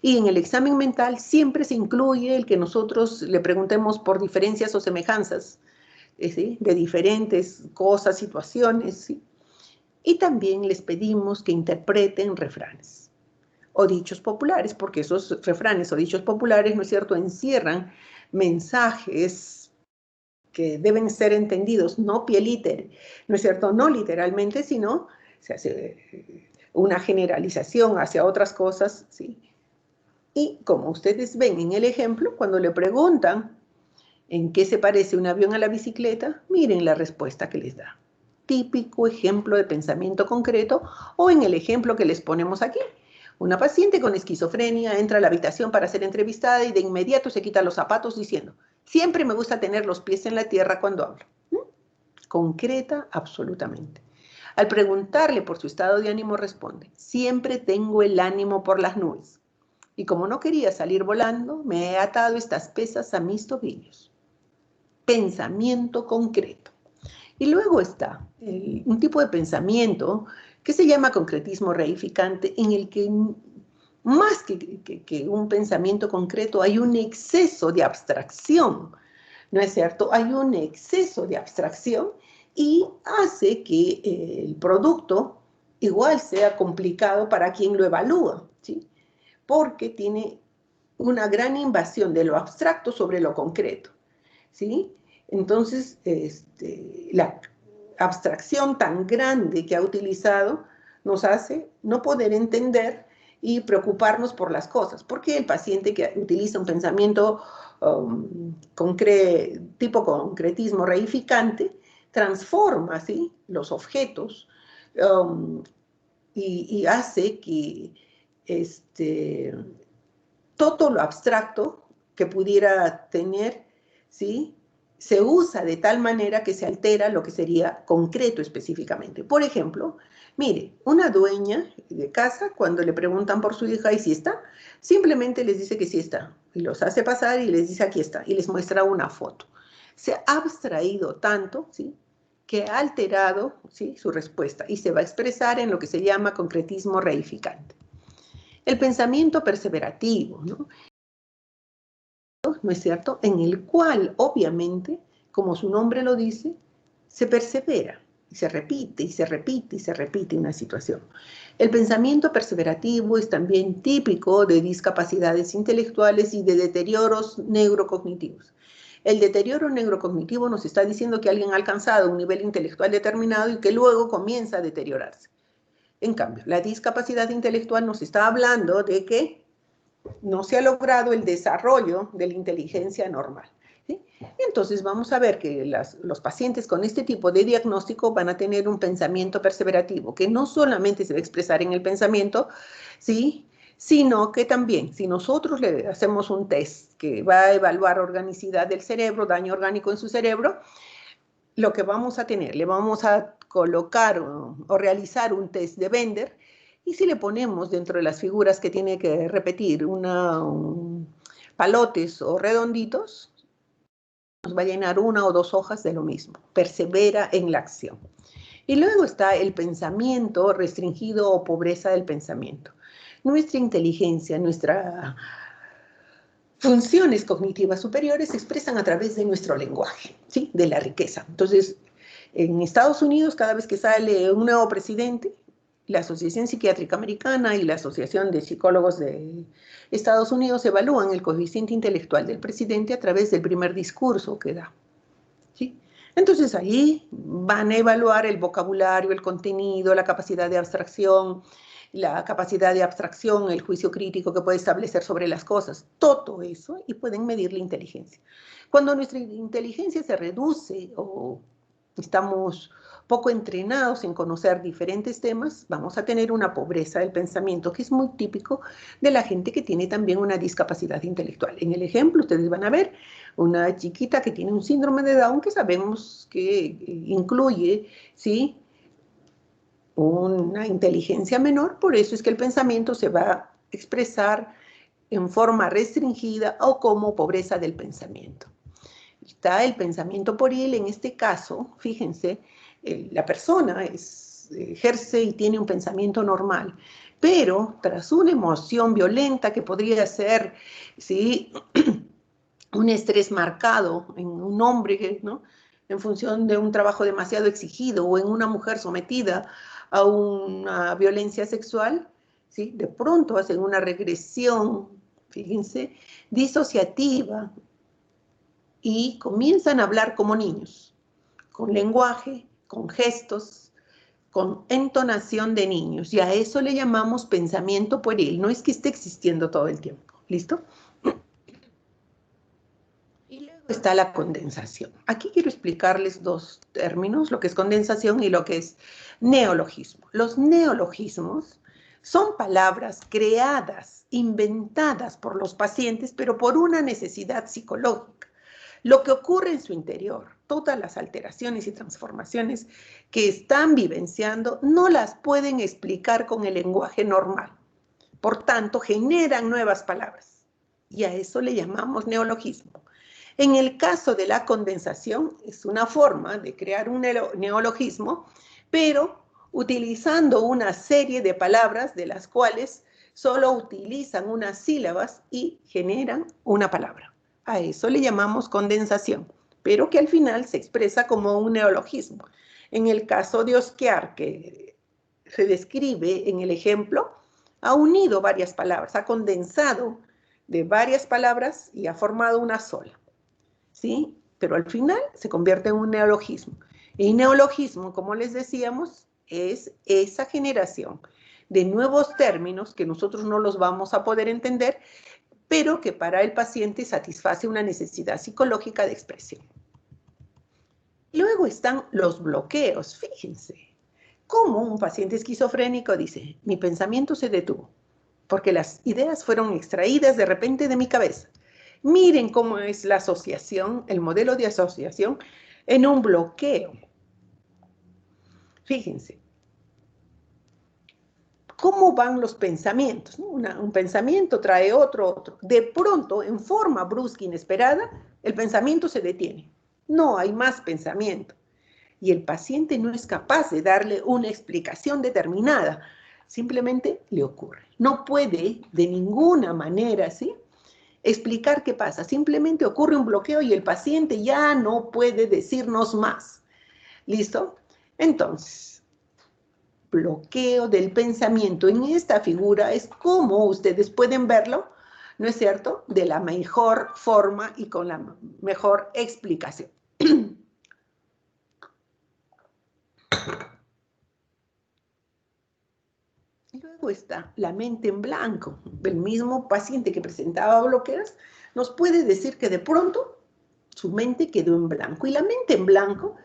Y en el examen mental siempre se incluye el que nosotros le preguntemos por diferencias o semejanzas, ¿sí? De diferentes cosas, situaciones, ¿sí? Y también les pedimos que interpreten refranes o dichos populares, porque esos refranes o dichos populares, ¿no es cierto?, encierran mensajes que deben ser entendidos, no pielíter, ¿no es cierto?, no literalmente, sino se hace una generalización hacia otras cosas, ¿sí? Y como ustedes ven en el ejemplo, cuando le preguntan en qué se parece un avión a la bicicleta, miren la respuesta que les da. Típico ejemplo de pensamiento concreto, o en el ejemplo que les ponemos aquí. Una paciente con esquizofrenia entra a la habitación para ser entrevistada y de inmediato se quita los zapatos diciendo: siempre me gusta tener los pies en la tierra cuando hablo. Concreta absolutamente. Al preguntarle por su estado de ánimo responde: siempre tengo el ánimo por las nubes. Y como no quería salir volando, me he atado estas pesas a mis tobillos. Pensamiento concreto. Y luego está un tipo de pensamiento que se llama concretismo reificante, en el que más que un pensamiento concreto hay un exceso de abstracción, ¿no es cierto? Hay un exceso de abstracción y hace que el producto igual sea complicado para quien lo evalúa, ¿sí? Porque tiene una gran invasión de lo abstracto sobre lo concreto, ¿sí? Entonces, la abstracción tan grande que ha utilizado nos hace no poder entender y preocuparnos por las cosas, porque el paciente que utiliza un pensamiento tipo concretismo reificante transforma, ¿sí?, los objetos y hace que todo lo abstracto que pudiera tener, ¿sí?, se usa de tal manera que se altera lo que sería concreto específicamente. Por ejemplo, mire, una dueña de casa, cuando le preguntan por su hija y si está, simplemente les dice que sí está, y los hace pasar y les dice aquí está, y les muestra una foto. Se ha abstraído tanto, ¿sí?, que ha alterado, ¿sí?, su respuesta, y se va a expresar en lo que se llama concretismo reificante. El pensamiento perseverativo, ¿no? ¿No es cierto?, en el cual, obviamente, como su nombre lo dice, se persevera, y se repite, y se repite, y se repite una situación. El pensamiento perseverativo es también típico de discapacidades intelectuales y de deterioros neurocognitivos. El deterioro neurocognitivo nos está diciendo que alguien ha alcanzado un nivel intelectual determinado y que luego comienza a deteriorarse. En cambio, la discapacidad intelectual nos está hablando de que no se ha logrado el desarrollo de la inteligencia normal, ¿sí? Entonces vamos a ver que los pacientes con este tipo de diagnóstico van a tener un pensamiento perseverativo, que no solamente se va a expresar en el pensamiento, ¿sí?, sino que también, si nosotros le hacemos un test que va a evaluar organicidad del cerebro, daño orgánico en su cerebro, lo que vamos a tener, le vamos a colocar o realizar un test de Bender, y si le ponemos dentro de las figuras que tiene que repetir palotes o redonditos, nos va a llenar una o dos hojas de lo mismo. Persevera en la acción. Y luego está el pensamiento restringido o pobreza del pensamiento. Nuestra inteligencia, nuestras funciones cognitivas superiores se expresan a través de nuestro lenguaje, ¿sí?, de la riqueza. Entonces, en Estados Unidos, cada vez que sale un nuevo presidente, la Asociación Psiquiátrica Americana y la Asociación de Psicólogos de Estados Unidos evalúan el coeficiente intelectual del presidente a través del primer discurso que da, ¿sí? Entonces ahí van a evaluar el vocabulario, el contenido, la capacidad de abstracción, el juicio crítico que puede establecer sobre las cosas, todo eso, y pueden medir la inteligencia. Cuando nuestra inteligencia se reduce o estamos poco entrenados en conocer diferentes temas, vamos a tener una pobreza del pensamiento, que es muy típico de la gente que tiene también una discapacidad intelectual. En el ejemplo, ustedes van a ver una chiquita que tiene un síndrome de Down, que sabemos que incluye, ¿sí?, una inteligencia menor, por eso es que el pensamiento se va a expresar en forma restringida o como pobreza del pensamiento. Está el pensamiento pueril, en este caso, fíjense, la persona ejerce y tiene un pensamiento normal, pero tras una emoción violenta que podría ser, ¿sí?, un estrés marcado en un hombre, ¿no?, en función de un trabajo demasiado exigido, o en una mujer sometida a una violencia sexual, ¿sí?, de pronto hacen una regresión, fíjense, disociativa, y comienzan a hablar como niños, con lenguaje, con gestos, con entonación de niños, y a eso le llamamos pensamiento pueril. No es que esté existiendo todo el tiempo. ¿Listo? Y luego está la condensación. Aquí quiero explicarles dos términos, lo que es condensación y lo que es neologismo. Los neologismos son palabras creadas, inventadas por los pacientes, pero por una necesidad psicológica. Lo que ocurre en su interior, todas las alteraciones y transformaciones que están vivenciando, no las pueden explicar con el lenguaje normal. Por tanto, generan nuevas palabras. Y a eso le llamamos neologismo. En el caso de la condensación, es una forma de crear un neologismo, pero utilizando una serie de palabras de las cuales solo utilizan unas sílabas y generan una palabra. A eso le llamamos condensación, pero que al final se expresa como un neologismo. En el caso de Osquiar, que se describe en el ejemplo, ha unido varias palabras, ha condensado de varias palabras y ha formado una sola, ¿sí? Pero al final se convierte en un neologismo. Y neologismo, como les decíamos, es esa generación de nuevos términos que nosotros no los vamos a poder entender, pero que para el paciente satisface una necesidad psicológica de expresión. Luego están los bloqueos, fíjense. Cómo un paciente esquizofrénico dice, mi pensamiento se detuvo, porque las ideas fueron extraídas de repente de mi cabeza. Miren cómo es la asociación, el modelo de asociación en un bloqueo. Fíjense. ¿Cómo van los pensamientos? Un pensamiento trae otro. De pronto, en forma brusca, inesperada, el pensamiento se detiene. No hay más pensamiento. Y el paciente no es capaz de darle una explicación determinada. Simplemente le ocurre. No puede de ninguna manera, ¿sí?, explicar qué pasa. Simplemente ocurre un bloqueo y el paciente ya no puede decirnos más. ¿Listo? Entonces, bloqueo del pensamiento en esta figura es como ustedes pueden verlo, ¿no es cierto?, de la mejor forma y con la mejor explicación. Luego está la mente en blanco. El mismo paciente que presentaba bloqueos nos puede decir que de pronto su mente quedó en blanco. Y la mente en blanco,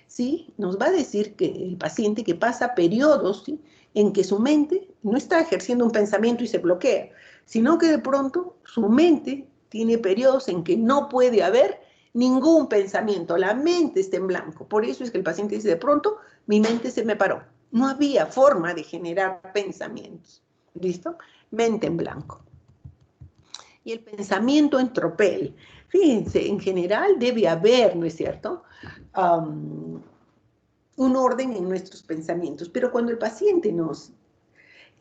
¿sí?, nos va a decir que el paciente que pasa periodos, ¿sí?, en que su mente no está ejerciendo un pensamiento y se bloquea, sino que de pronto su mente tiene periodos en que no puede haber ningún pensamiento. La mente está en blanco. Por eso es que el paciente dice, de pronto, mi mente se me paró. No había forma de generar pensamientos. ¿Listo? Mente en blanco. Y el pensamiento en tropel. Fíjense, en general debe haber, ¿no es cierto?, un orden en nuestros pensamientos. Pero cuando el paciente nos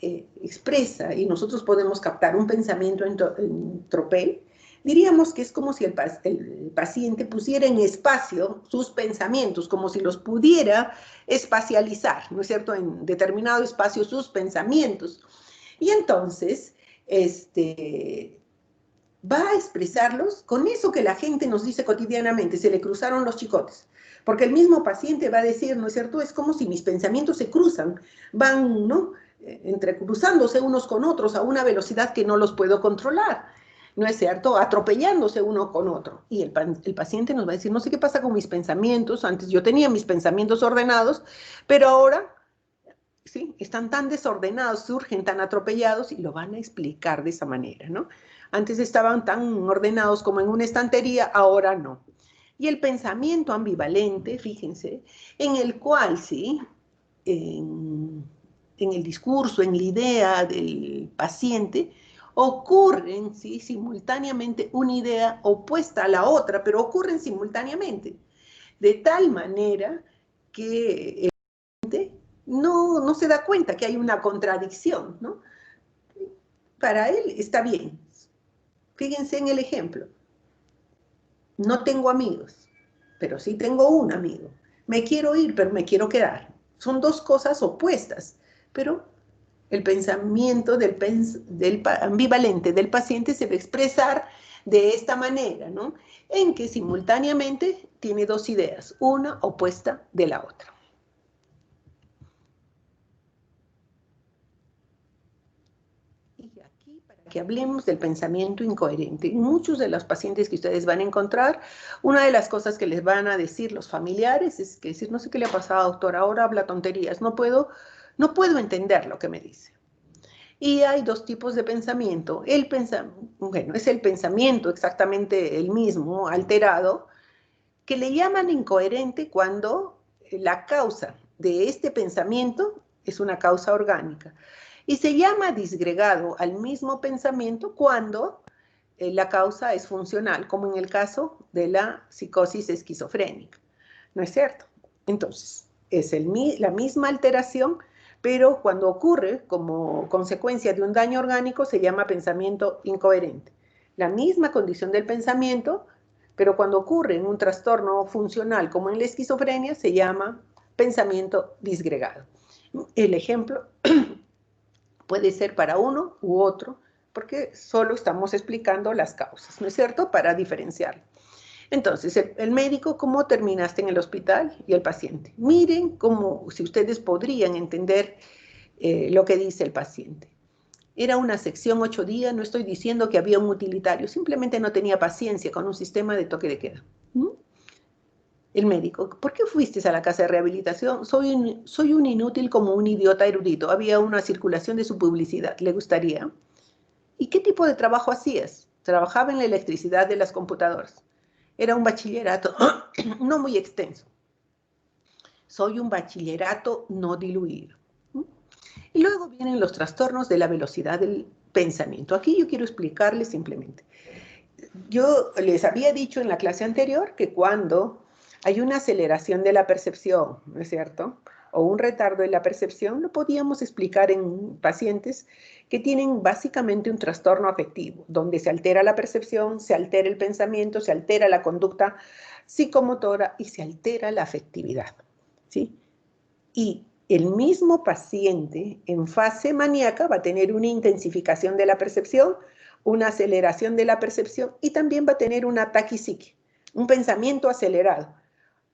expresa y nosotros podemos captar un pensamiento en tropel, diríamos que es como si el paciente pusiera en espacio sus pensamientos, como si los pudiera espacializar, ¿no es cierto?, en determinado espacio sus pensamientos. Y entonces, va a expresarlos con eso que la gente nos dice cotidianamente, se le cruzaron los chicotes. Porque el mismo paciente va a decir, ¿no es cierto?, es como si mis pensamientos se cruzan, van, ¿no?, entrecruzándose unos con otros a una velocidad que no los puedo controlar. ¿no es cierto? Atropellándose uno con otro. Y el paciente nos va a decir, no sé qué pasa con mis pensamientos, antes yo tenía mis pensamientos ordenados, pero ahora, ¿sí? Están tan desordenados, surgen tan atropellados y lo van a explicar de esa manera, ¿no? Antes estaban tan ordenados como en una estantería, ahora no. Y el pensamiento ambivalente, fíjense, en el cual, ¿sí? En el discurso, en la idea del paciente, ocurren, ¿sí? Simultáneamente una idea opuesta a la otra, pero ocurren simultáneamente, de tal manera que el paciente no se da cuenta que hay una contradicción, ¿no? Para él está bien. Fíjense en el ejemplo. No tengo amigos, pero sí tengo un amigo. Me quiero ir, pero me quiero quedar. Son dos cosas opuestas, pero el pensamiento del ambivalente del paciente se va a expresar de esta manera, ¿no? En que simultáneamente tiene dos ideas, una opuesta de la otra. Y aquí, para que hablemos del pensamiento incoherente, muchos de los pacientes que ustedes van a encontrar, una de las cosas que les van a decir los familiares es que decir, no sé qué le ha pasado, doctor, ahora habla tonterías, no puedo entender lo que me dice. Y hay dos tipos de pensamiento. Bueno, es el pensamiento exactamente el mismo, alterado, que le llaman incoherente cuando la causa de este pensamiento es una causa orgánica. Y se llama disgregado al mismo pensamiento cuando la causa es funcional, como en el caso de la psicosis esquizofrénica. ¿No es cierto? Entonces, es la misma alteración, pero cuando ocurre como consecuencia de un daño orgánico se llama pensamiento incoherente. La misma condición del pensamiento, pero cuando ocurre en un trastorno funcional como en la esquizofrenia se llama pensamiento disgregado. El ejemplo puede ser para uno u otro, porque solo estamos explicando las causas, ¿no es cierto? Para diferenciarlo. Entonces, el médico, ¿cómo terminaste en el hospital? Y el paciente. Miren cómo, si ustedes podrían entender lo que dice el paciente. Era una sección 8 días, no estoy diciendo que había un utilitario, simplemente no tenía paciencia con un sistema de toque de queda. ¿Mm? El médico, ¿por qué fuiste a la casa de rehabilitación? Soy un inútil como un idiota erudito. Había una circulación de su publicidad. ¿Le gustaría? ¿Y qué tipo de trabajo hacías? Trabajaba en la electricidad de las computadoras. Era un bachillerato no muy extenso. Soy un bachillerato no diluido. Y luego vienen los trastornos de la velocidad del pensamiento. Aquí yo quiero explicarles simplemente. Yo les había dicho en la clase anterior que cuando hay una aceleración de la percepción, ¿no es cierto?, o un retardo en la percepción, lo podíamos explicar en pacientes que tienen básicamente un trastorno afectivo, donde se altera la percepción, se altera el pensamiento, se altera la conducta psicomotora y se altera la afectividad, ¿sí? Y el mismo paciente en fase maníaca va a tener una intensificación de la percepción, una aceleración de la percepción y también va a tener una taquipsique, un pensamiento acelerado.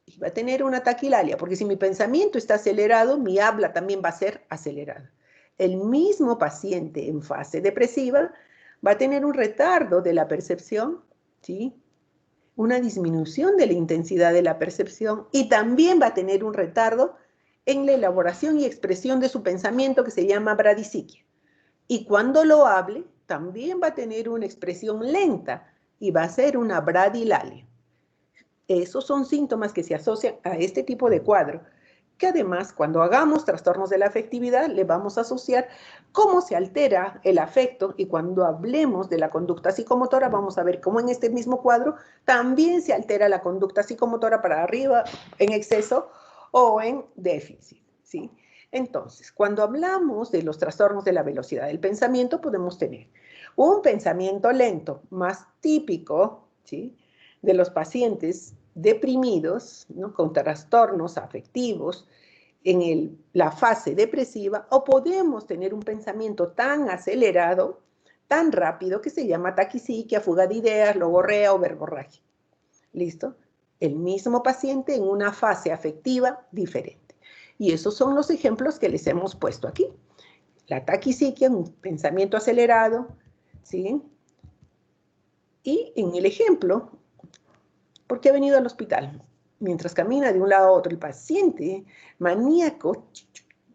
Y va a tener una taquilalia, porque si mi pensamiento está acelerado, mi habla también va a ser acelerada. El mismo paciente en fase depresiva va a tener un retardo de la percepción, ¿sí?, una disminución de la intensidad de la percepción y también va a tener un retardo en la elaboración y expresión de su pensamiento que se llama bradisiquia. Y cuando lo hable, también va a tener una expresión lenta y va a ser una bradilalia. Esos son síntomas que se asocian a este tipo de cuadro, que además cuando hagamos trastornos de la afectividad le vamos a asociar cómo se altera el afecto y cuando hablemos de la conducta psicomotora vamos a ver cómo en este mismo cuadro también se altera la conducta psicomotora para arriba en exceso o en déficit, ¿sí? Entonces, cuando hablamos de los trastornos de la velocidad del pensamiento podemos tener un pensamiento lento más típico, ¿sí?, de los pacientes deprimidos, ¿no?, con trastornos afectivos en la fase depresiva, o podemos tener un pensamiento tan acelerado, tan rápido, que se llama taquipsiquia, fuga de ideas, logorrea o verborragia. ¿Listo? El mismo paciente en una fase afectiva diferente. Y esos son los ejemplos que les hemos puesto aquí. La taquipsiquia, un pensamiento acelerado, ¿sí?, Y en el ejemplo, ¿por qué ha venido al hospital? Mientras camina de un lado a otro, el paciente maníaco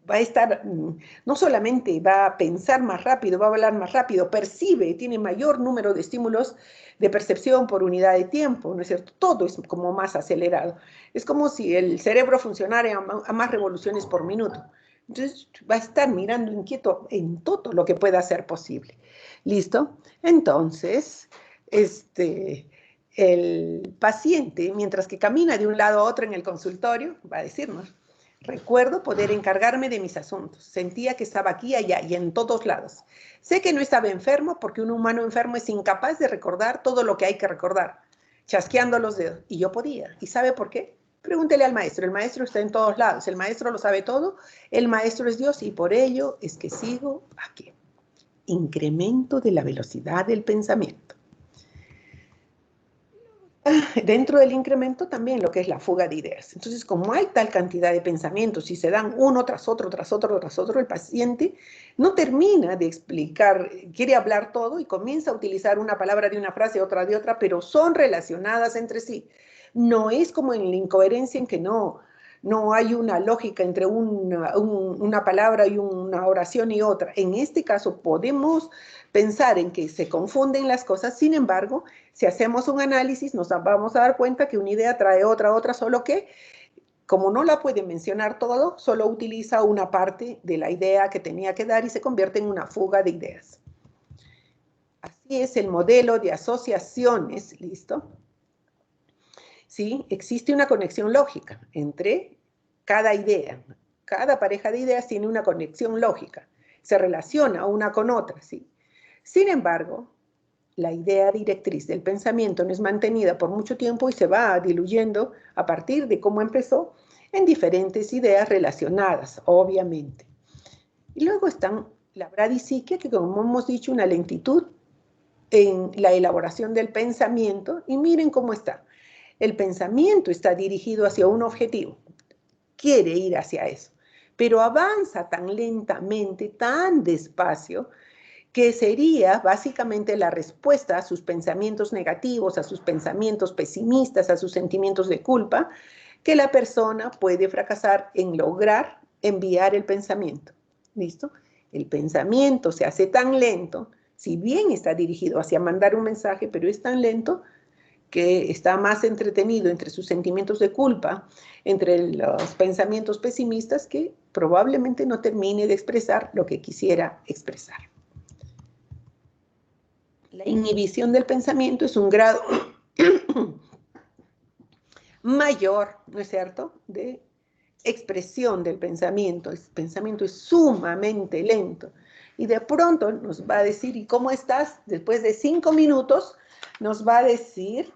va a estar, no solamente va a pensar más rápido, va a hablar más rápido, percibe, tiene mayor número de estímulos de percepción por unidad de tiempo, ¿no es cierto? Todo es como más acelerado. Es como si el cerebro funcionara a más revoluciones por minuto. Entonces va a estar mirando inquieto en todo lo que pueda ser posible. ¿Listo? Entonces, el paciente, mientras que camina de un lado a otro en el consultorio, va a decirnos, recuerdo poder encargarme de mis asuntos. Sentía que estaba aquí, allá y en todos lados. Sé que no estaba enfermo porque un humano enfermo es incapaz de recordar todo lo que hay que recordar, chasqueando los dedos. Y yo podía. ¿Y sabe por qué? Pregúntele al maestro. El maestro está en todos lados. El maestro lo sabe todo. El maestro es Dios y por ello es que sigo aquí. Incremento de la velocidad del pensamiento. Dentro del incremento también lo que es la fuga de ideas. Entonces, como hay tal cantidad de pensamientos y se dan uno tras otro, tras otro, tras otro, el paciente no termina de explicar, quiere hablar todo y comienza a utilizar una palabra de una frase, otra de otra, pero son relacionadas entre sí. No es como en la incoherencia en que no hay una lógica entre una palabra y una oración y otra. En este caso podemos pensar en que se confunden las cosas, sin embargo, si hacemos un análisis nos vamos a dar cuenta que una idea trae otra, solo que como no la puede mencionar todo, solo utiliza una parte de la idea que tenía que dar y se convierte en una fuga de ideas. Así es el modelo de asociaciones, ¿listo? ¿Sí? Existe una conexión lógica entre cada idea. Cada pareja de ideas tiene una conexión lógica. Se relaciona una con otra, ¿sí? Sin embargo, la idea directriz del pensamiento no es mantenida por mucho tiempo y se va diluyendo a partir de cómo empezó en diferentes ideas relacionadas, obviamente. Y luego están la bradisiquia, que como hemos dicho, una lentitud en la elaboración del pensamiento, y miren cómo está. El pensamiento está dirigido hacia un objetivo, quiere ir hacia eso, pero avanza tan lentamente, tan despacio, que sería básicamente la respuesta a sus pensamientos negativos, a sus pensamientos pesimistas, a sus sentimientos de culpa, que la persona puede fracasar en lograr enviar el pensamiento. ¿Listo? El pensamiento se hace tan lento, si bien está dirigido hacia mandar un mensaje, pero es tan lento que está más entretenido entre sus sentimientos de culpa, entre los pensamientos pesimistas, que probablemente no termine de expresar lo que quisiera expresar. La inhibición del pensamiento es un grado mayor, ¿no es cierto?, de expresión del pensamiento. El pensamiento es sumamente lento. Y de pronto nos va a decir, ¿y cómo estás? Después de 5 minutos nos va a decir,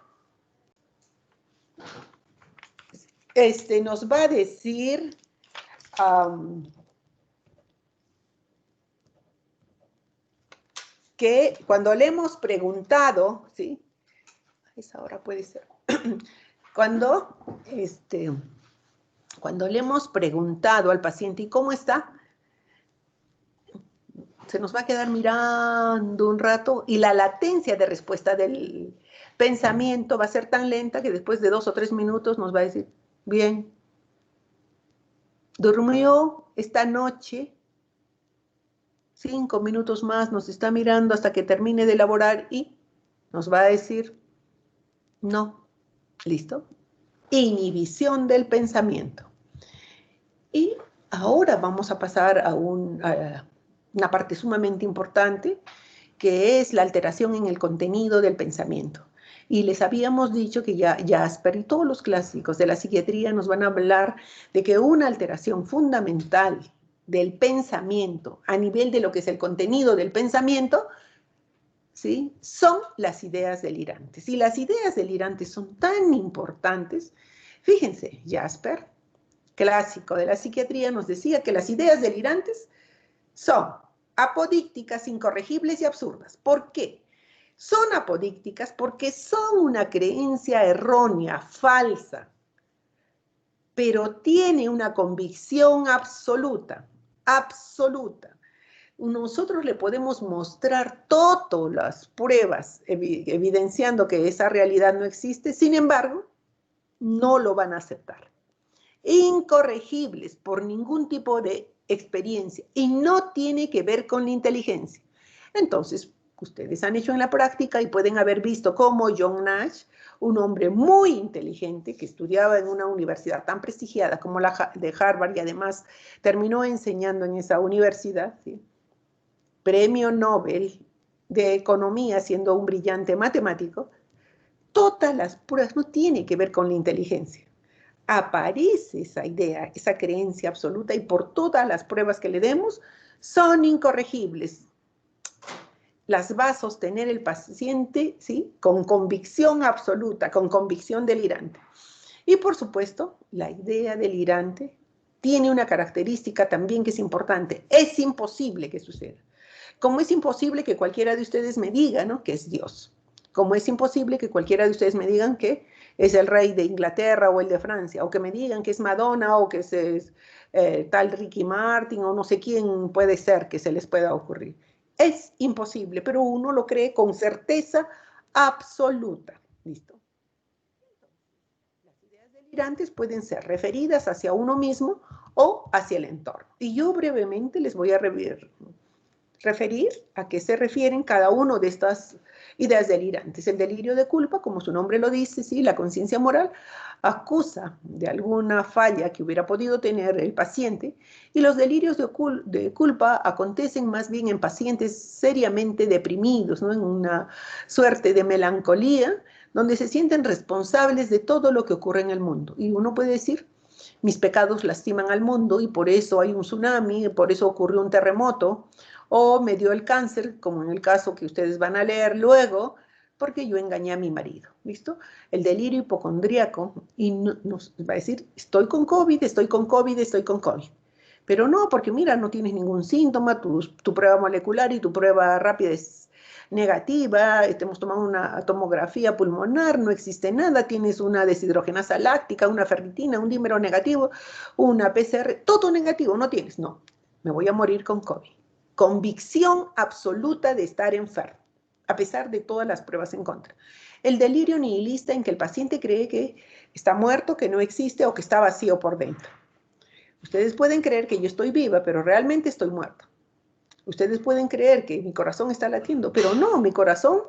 que cuando le hemos preguntado, ¿sí? A esa hora puede ser. Cuando le hemos preguntado al paciente, ¿y cómo está?, se nos va a quedar mirando un rato y la latencia de respuesta del pensamiento va a ser tan lenta que después de 2 o 3 minutos nos va a decir, bien, durmió esta noche, 5 minutos más, nos está mirando hasta que termine de elaborar y nos va a decir, no, ¿listo? Inhibición del pensamiento. Y ahora vamos a pasar a una parte sumamente importante, que es la alteración en el contenido del pensamiento. Y les habíamos dicho que ya Jasper y todos los clásicos de la psiquiatría nos van a hablar de que una alteración fundamental del pensamiento a nivel de lo que es el contenido del pensamiento, ¿sí?, son las ideas delirantes. Y las ideas delirantes son tan importantes. Fíjense, Jasper, clásico de la psiquiatría, nos decía que las ideas delirantes son apodícticas, incorregibles y absurdas. ¿Por qué? Son apodícticas porque son una creencia errónea, falsa, pero tiene una convicción absoluta, absoluta. nosotros le podemos mostrar todas las pruebas evidenciando que esa realidad no existe, sin embargo, no lo van a aceptar. Incorregibles por ningún tipo de experiencia y no tiene que ver con la inteligencia. Entonces, ustedes han hecho en la práctica y pueden haber visto cómo John Nash, un hombre muy inteligente que estudiaba en una universidad tan prestigiada como la de Harvard y además terminó enseñando en esa universidad, ¿sí? Premio Nobel de Economía siendo un brillante matemático, todas las pruebas no tienen que ver con la inteligencia. Aparece esa idea, esa creencia absoluta y por todas las pruebas que le demos son incorregibles. Las va a sostener el paciente, ¿sí? Con convicción absoluta, con convicción delirante. Y por supuesto, la idea delirante tiene una característica también que es importante. Es imposible que suceda. Como es imposible que cualquiera de ustedes me diga, ¿no?, que es Dios. Como es imposible que cualquiera de ustedes me digan que es el rey de Inglaterra o el de Francia, o que me digan que es Madonna o que es tal Ricky Martin o no sé quién puede ser que se les pueda ocurrir. Es imposible, pero uno lo cree con certeza absoluta. ¿Listo? Las ideas delirantes pueden ser referidas hacia uno mismo o hacia el entorno. Y yo brevemente les voy a referir a qué se refieren cada uno de estas ideas delirantes. El delirio de culpa, como su nombre lo dice, ¿sí? La conciencia moral acusa de alguna falla que hubiera podido tener el paciente y los delirios de culpa acontecen más bien en pacientes seriamente deprimidos, ¿no?, en una suerte de melancolía donde se sienten responsables de todo lo que ocurre en el mundo. Y uno puede decir, mis pecados lastiman al mundo y por eso hay un tsunami, por eso ocurrió un terremoto, o me dio el cáncer, como en el caso que ustedes van a leer luego, porque yo engañé a mi marido, ¿listo? El delirio hipocondríaco y nos va a decir, estoy con COVID, estoy con COVID, estoy con COVID. Pero no, porque mira, no tienes ningún síntoma, tu prueba molecular y tu prueba rápida es negativa, hemos tomado una tomografía pulmonar, no existe nada, tienes una deshidrogenasa láctica, una ferritina, un dímero negativo, una PCR, todo negativo, no tienes, no, me voy a morir con COVID. Convicción absoluta de estar enfermo, a pesar de todas las pruebas en contra. El delirio nihilista en que el paciente cree que está muerto, que no existe o que está vacío por dentro. Ustedes pueden creer que yo estoy viva, pero realmente estoy muerta. Ustedes pueden creer que mi corazón está latiendo, pero no, mi corazón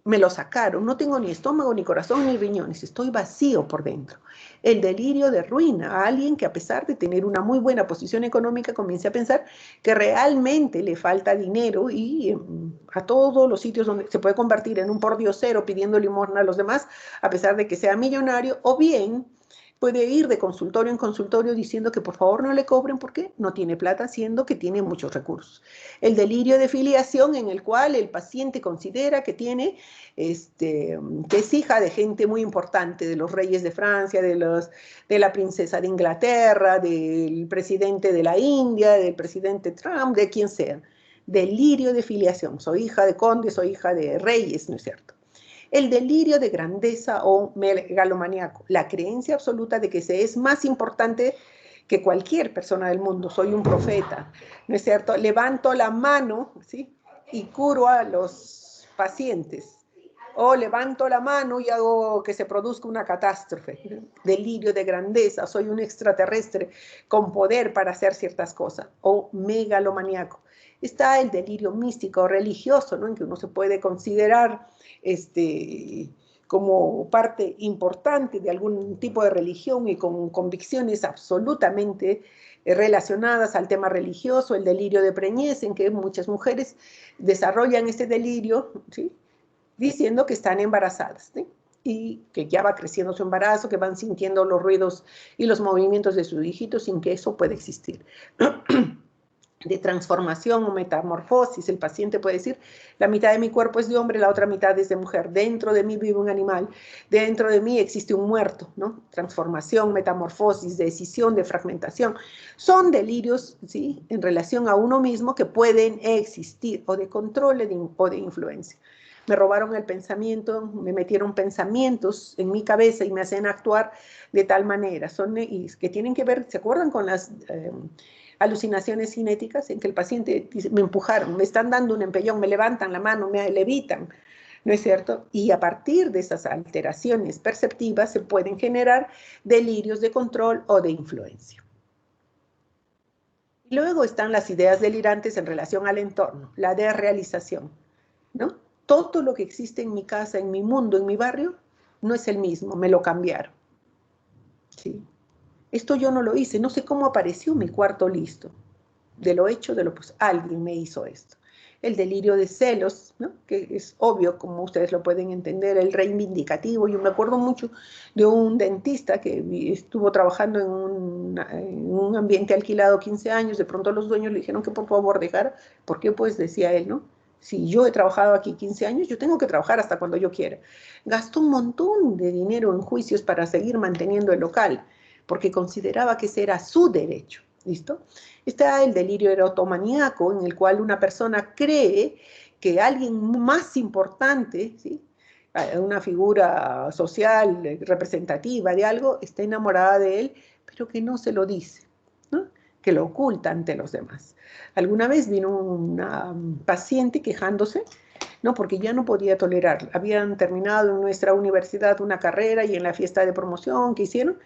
me lo sacaron, no tengo ni estómago, ni corazón, ni riñones, estoy vacío por dentro. El delirio de ruina a alguien que a pesar de tener una muy buena posición económica comienza a pensar que realmente le falta dinero y a todos los sitios donde se puede convertir en un pordiosero pidiendo limosna a los demás, a pesar de que sea millonario, o bien puede ir de consultorio en consultorio diciendo que por favor no le cobren porque no tiene plata, siendo que tiene muchos recursos. El delirio de filiación en el cual el paciente considera que tiene, que es hija de gente muy importante, de los reyes de Francia, de la princesa de Inglaterra, del presidente de la India, del presidente Trump, de quien sea. Delirio de filiación. Soy hija de condes, soy hija de reyes, ¿no es cierto? El delirio de grandeza o megalomaníaco, la creencia absoluta de que se es más importante que cualquier persona del mundo. Soy un profeta, ¿no es cierto? Levanto la mano, ¿sí?, y curo a los pacientes. O levanto la mano y hago que se produzca una catástrofe. Delirio de grandeza, soy un extraterrestre con poder para hacer ciertas cosas. O megalomaníaco. Está el delirio místico religioso, ¿no?, en que uno se puede considerar como parte importante de algún tipo de religión y con convicciones absolutamente relacionadas al tema religioso, el delirio de preñez, en que muchas mujeres desarrollan este delirio, ¿sí?, diciendo que están embarazadas, ¿sí?, y que ya va creciendo su embarazo, que van sintiendo los ruidos y los movimientos de su hijito sin que eso pueda existir. De transformación o metamorfosis, el paciente puede decir, la mitad de mi cuerpo es de hombre, la otra mitad es de mujer, dentro de mí vive un animal, dentro de mí existe un muerto, ¿no? Transformación, metamorfosis, decisión, de fragmentación, son delirios, ¿sí?, en relación a uno mismo que pueden existir, o de control o de influencia. Me robaron el pensamiento, me metieron pensamientos en mi cabeza y me hacen actuar de tal manera, son que tienen que ver, ¿se acuerdan con las alucinaciones cinéticas en que el paciente dice, me empujaron, me están dando un empellón, me levantan la mano, me levitan, ¿no es cierto? Y a partir de esas alteraciones perceptivas se pueden generar delirios de control o de influencia. Y luego están las ideas delirantes en relación al entorno, la desrealización, ¿no? Todo lo que existe en mi casa, en mi mundo, en mi barrio, no es el mismo, me lo cambiaron. ¿Sí? Esto yo no lo hice, no sé cómo apareció mi cuarto listo. De lo hecho, de lo pues alguien me hizo esto. El delirio de celos, ¿no? Que es obvio, como ustedes lo pueden entender, el reivindicativo. Yo me acuerdo mucho de un dentista que estuvo trabajando en un ambiente alquilado 15 años, de pronto los dueños le dijeron que por favor dejara, ¿por qué? Pues decía él, ¿no? Si yo he trabajado aquí 15 años, yo tengo que trabajar hasta cuando yo quiera. Gastó un montón de dinero en juicios para seguir manteniendo el local, porque consideraba que ese era su derecho, ¿listo? Está el delirio erotomaníaco, en el cual una persona cree que alguien más importante, ¿sí? Una figura social representativa de algo, está enamorada de él, pero que no se lo dice, ¿no? Que lo oculta ante los demás. Alguna vez vino una paciente quejándose, ¿no? Porque ya no podía tolerar. Habían terminado en nuestra universidad una carrera y en la fiesta de promoción que hicieron,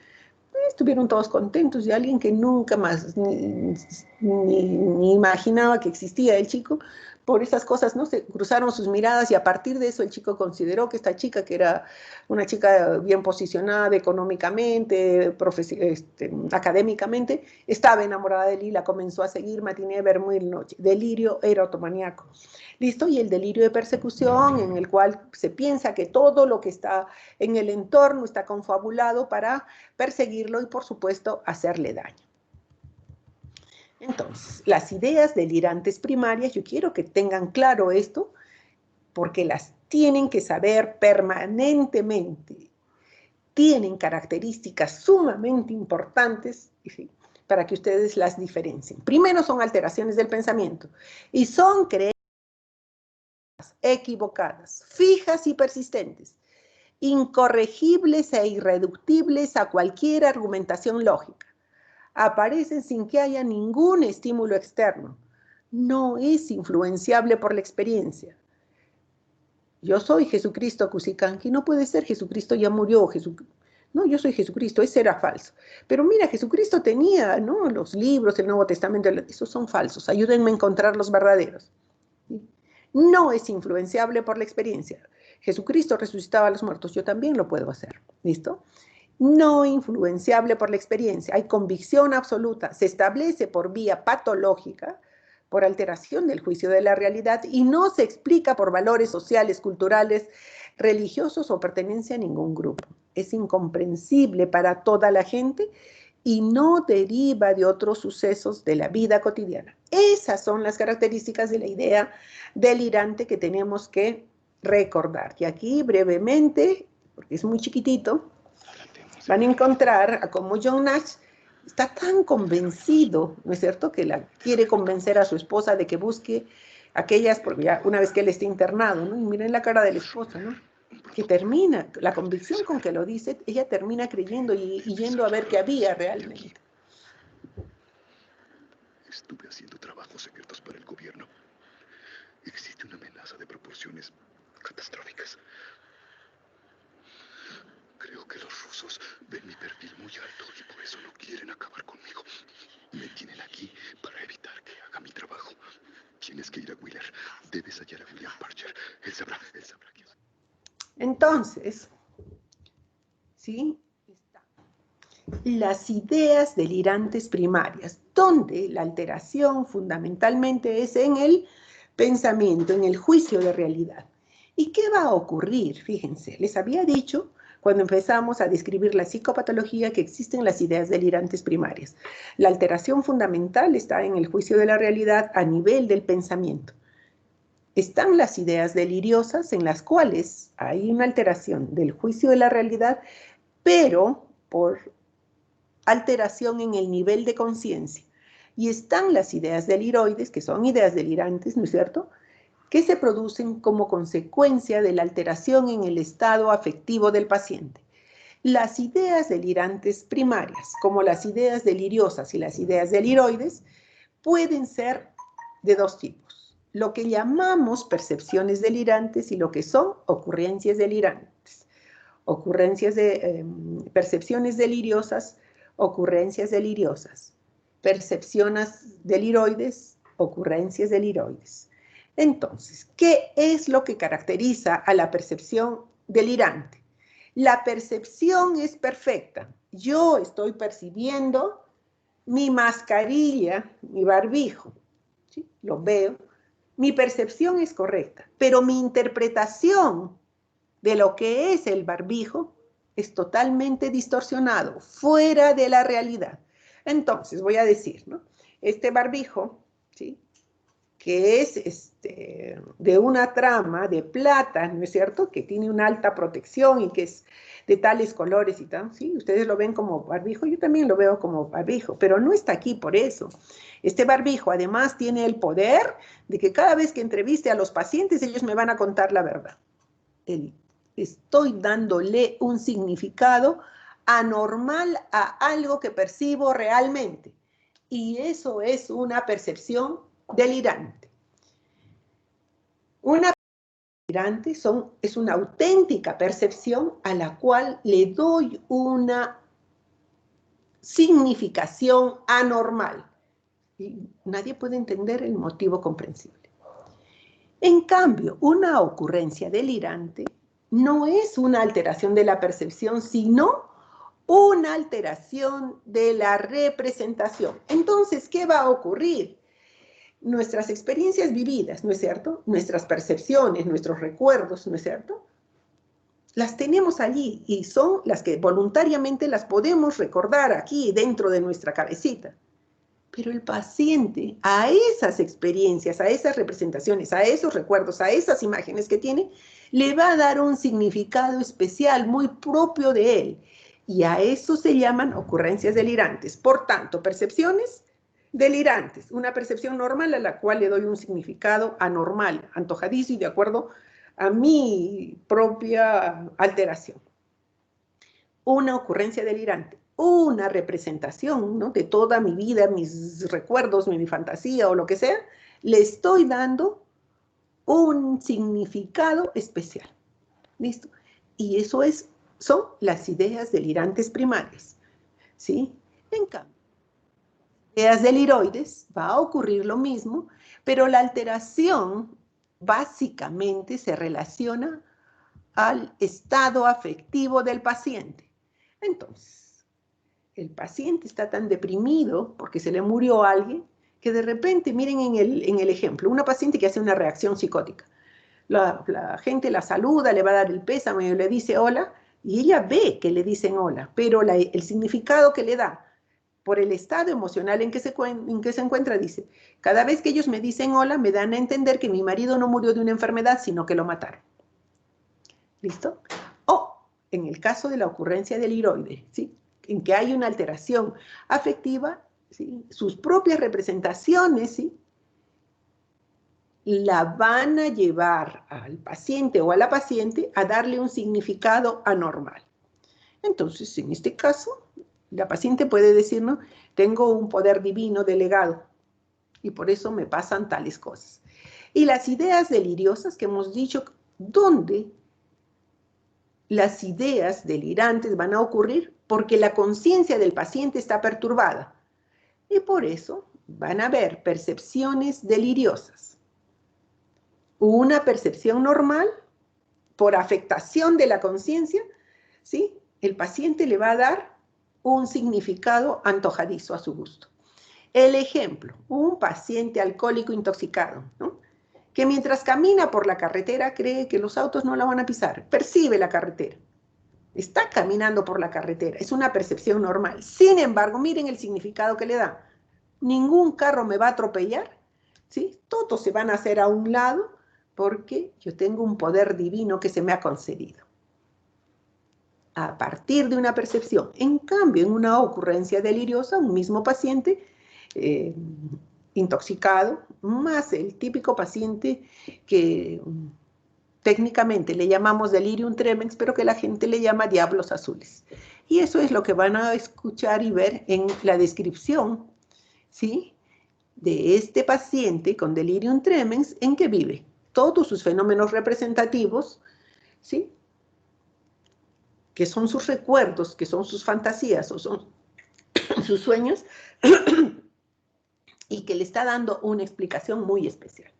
estuvieron todos contentos, y alguien que nunca más ni imaginaba que existía el chico, por esas cosas, ¿no? Se cruzaron sus miradas y a partir de eso el chico consideró que esta chica, que era una chica bien posicionada económicamente, académicamente, estaba enamorada de él y la comenzó a seguir matiné, vermú, noche. Delirio erotomaníaco. ¿Listo? Y el delirio de persecución, en el cual se piensa que todo lo que está en el entorno está confabulado para perseguirlo y, por supuesto, hacerle daño. Entonces, las ideas delirantes primarias, yo quiero que tengan claro esto, porque las tienen que saber permanentemente. Tienen características sumamente importantes, ¿sí?, para que ustedes las diferencien. Primero, son alteraciones del pensamiento y son creencias equivocadas, fijas y persistentes, incorregibles e irreductibles a cualquier argumentación lógica. Aparecen sin que haya ningún estímulo externo. No es influenciable por la experiencia. Yo soy Jesucristo Cusicanqui, no puede ser, Jesucristo ya murió, no, yo soy Jesucristo, ese era falso. Pero mira, Jesucristo tenía, ¿no?, los libros, el Nuevo Testamento, esos son falsos, ayúdenme a encontrar los verdaderos. ¿Sí? No es influenciable por la experiencia. Jesucristo resucitaba a los muertos, yo también lo puedo hacer, ¿listo? No influenciable por la experiencia, hay convicción absoluta, se establece por vía patológica, por alteración del juicio de la realidad y no se explica por valores sociales, culturales, religiosos o pertenencia a ningún grupo. Es incomprensible para toda la gente y no deriva de otros sucesos de la vida cotidiana. Esas son las características de la idea delirante que tenemos que recordar. Y aquí brevemente, porque es muy chiquitito, van a encontrar a cómo John Nash está tan convencido, ¿no es cierto?, que la quiere convencer a su esposa de que busque aquellas, porque ya una vez que él esté internado, ¿no? Y miren la cara de la esposa, ¿no?, que termina, la convicción con que lo dice, ella termina creyendo y yendo a ver qué había realmente. Estuve haciendo trabajos secretos para el gobierno. Existe una amenaza de proporciones catastróficas. Creo que los rusos ven mi perfil muy alto y por eso no quieren acabar conmigo. Me tienen aquí para evitar que haga mi trabajo. Tienes que ir a Wheeler. Debes hallar a William Parcher. Él sabrá qué hacer. Entonces, ¿sí?, las ideas delirantes primarias, donde la alteración fundamentalmente es en el pensamiento, en el juicio de realidad. ¿Y qué va a ocurrir? Fíjense, les había dicho cuando empezamos a describir la psicopatología que existen las ideas delirantes primarias. La alteración fundamental está en el juicio de la realidad a nivel del pensamiento. Están las ideas deliriosas en las cuales hay una alteración del juicio de la realidad, pero por alteración en el nivel de conciencia. Y están las ideas deliroides, que son ideas delirantes, ¿no es cierto?, que se producen como consecuencia de la alteración en el estado afectivo del paciente. Las ideas delirantes primarias, como las ideas deliriosas y las ideas deliroides, pueden ser de dos tipos. Lo que llamamos percepciones delirantes y lo que son ocurrencias delirantes. Ocurrencias de percepciones deliriosas, ocurrencias deliriosas. Percepciones deliroides, ocurrencias deliroides. Entonces, ¿qué es lo que caracteriza a la percepción delirante? La percepción es perfecta. Yo estoy percibiendo mi mascarilla, mi barbijo, ¿sí? Lo veo. Mi percepción es correcta, pero mi interpretación de lo que es el barbijo es totalmente distorsionado, fuera de la realidad. Entonces, voy a decir, ¿no? Este barbijo, ¿sí? Que es de una trama de plata, ¿no es cierto? Que tiene una alta protección y que es de tales colores y tal, ¿sí? Ustedes lo ven como barbijo, yo también lo veo como barbijo, pero no está aquí por eso. Este barbijo además tiene el poder de que cada vez que entreviste a los pacientes, ellos me van a contar la verdad. Estoy dándole un significado anormal a algo que percibo realmente. Y eso es una percepción delirante. Una delirante es una auténtica percepción a la cual le doy una significación anormal. Y nadie puede entender el motivo comprensible. En cambio, una ocurrencia delirante no es una alteración de la percepción, sino una alteración de la representación. Entonces, ¿qué va a ocurrir? Nuestras experiencias vividas, ¿no es cierto? Nuestras percepciones, nuestros recuerdos, ¿no es cierto? Las tenemos allí y son las que voluntariamente las podemos recordar aquí dentro de nuestra cabecita. Pero el paciente a esas experiencias, a esas representaciones, a esos recuerdos, a esas imágenes que tiene, le va a dar un significado especial muy propio de él. Y a eso se llaman ocurrencias delirantes. Por tanto, percepciones delirantes, una percepción normal a la cual le doy un significado anormal, antojadizo y de acuerdo a mi propia alteración. Una ocurrencia delirante, una representación, ¿no? De toda mi vida, mis recuerdos, mi fantasía o lo que sea, le estoy dando un significado especial. ¿Listo? Y eso son las ideas delirantes primarias. ¿Sí? En cambio, ideas deliroides va a ocurrir lo mismo, pero la alteración básicamente se relaciona al estado afectivo del paciente. Entonces, el paciente está tan deprimido porque se le murió alguien que de repente, miren en el ejemplo, una paciente que hace una reacción psicótica. La gente la saluda, le va a dar el pésame, le dice hola, y ella ve que le dicen hola, pero el significado que le da por el estado emocional en que se encuentra, dice, cada vez que ellos me dicen hola, me dan a entender que mi marido no murió de una enfermedad, sino que lo mataron. ¿Listo? O, en el caso de la ocurrencia del deliroide, ¿sí? En que hay una alteración afectiva, ¿sí? Sus propias representaciones, ¿sí? La van a llevar al paciente o a la paciente a darle un significado anormal. Entonces, en este caso, la paciente puede decir, ¿no? Tengo un poder divino delegado y por eso me pasan tales cosas. Y las ideas deliriosas que hemos dicho, ¿dónde las ideas delirantes van a ocurrir? Porque la conciencia del paciente está perturbada. Y por eso van a haber percepciones deliriosas. Una percepción normal, por afectación de la conciencia, ¿sí? El paciente le va a dar un significado antojadizo a su gusto. El ejemplo, un paciente alcohólico intoxicado, ¿no? Que mientras camina por la carretera cree que los autos no la van a pisar, percibe la carretera, está caminando por la carretera, es una percepción normal. Sin embargo, miren el significado que le da. Ningún carro me va a atropellar, ¿sí? Todos se van a hacer a un lado porque yo tengo un poder divino que se me ha concedido. A partir de una percepción. En cambio, en una ocurrencia deliriosa, un mismo paciente intoxicado, más el típico paciente que técnicamente le llamamos delirium tremens, pero que la gente le llama diablos azules. Y eso es lo que van a escuchar y ver en la descripción, ¿sí? de este paciente con delirium tremens, ¿en qué vive? Todos sus fenómenos representativos, ¿sí? Que son sus recuerdos, que son sus fantasías o son sus sueños, y que le está dando una explicación muy especial.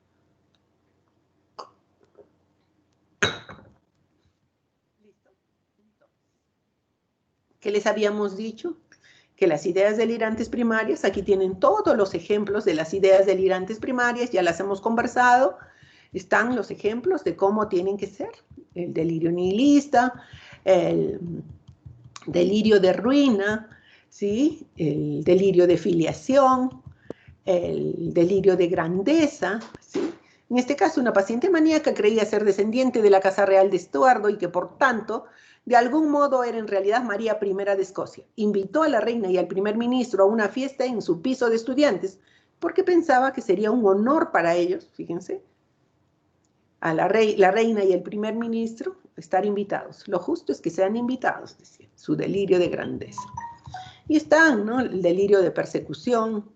¿Listo? ¿Qué les habíamos dicho? Que las ideas delirantes primarias, aquí tienen todos los ejemplos de las ideas delirantes primarias, ya las hemos conversado, están los ejemplos de cómo tienen que ser. El delirio nihilista, el delirio de ruina, ¿sí? El delirio de filiación, el delirio de grandeza, ¿sí? En este caso, una paciente maníaca creía ser descendiente de la Casa Real de Estuardo y que, por tanto, de algún modo era en realidad María I de Escocia. Invitó a la reina y al primer ministro a una fiesta en su piso de estudiantes porque pensaba que sería un honor para ellos, fíjense, a la reina y el primer ministro estar invitados. Lo justo es que sean invitados, decía, su delirio de grandeza. Y están, ¿no? El delirio de persecución,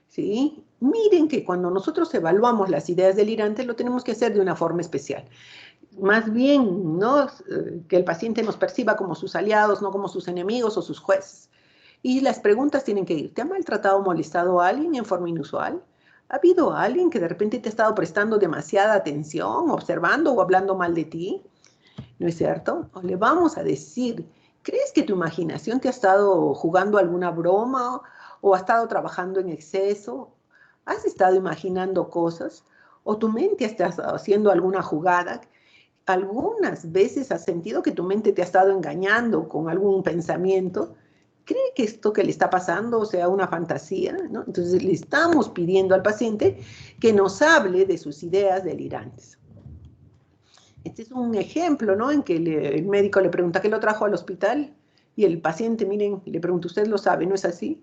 ¿sí? Miren que cuando nosotros evaluamos las ideas delirantes lo tenemos que hacer de una forma especial. Más bien, ¿no? Que el paciente nos perciba como sus aliados, no como sus enemigos o sus jueces. Y las preguntas tienen que ir, ¿te ha maltratado o molestado a alguien en forma inusual? ¿Ha habido alguien que de repente te ha estado prestando demasiada atención, observando o hablando mal de ti? ¿No es cierto? O le vamos a decir, ¿crees que tu imaginación te ha estado jugando alguna broma o ha estado trabajando en exceso? ¿Has estado imaginando cosas? ¿O tu mente está haciendo alguna jugada? Algunas veces has sentido que tu mente te ha estado engañando con algún pensamiento. ¿Cree que esto que le está pasando sea una fantasía? ¿No? Entonces le estamos pidiendo al paciente que nos hable de sus ideas delirantes. Este es un ejemplo, ¿no? En que el médico le pregunta qué lo trajo al hospital y el paciente, miren, le pregunta, ¿usted lo sabe? ¿No es así?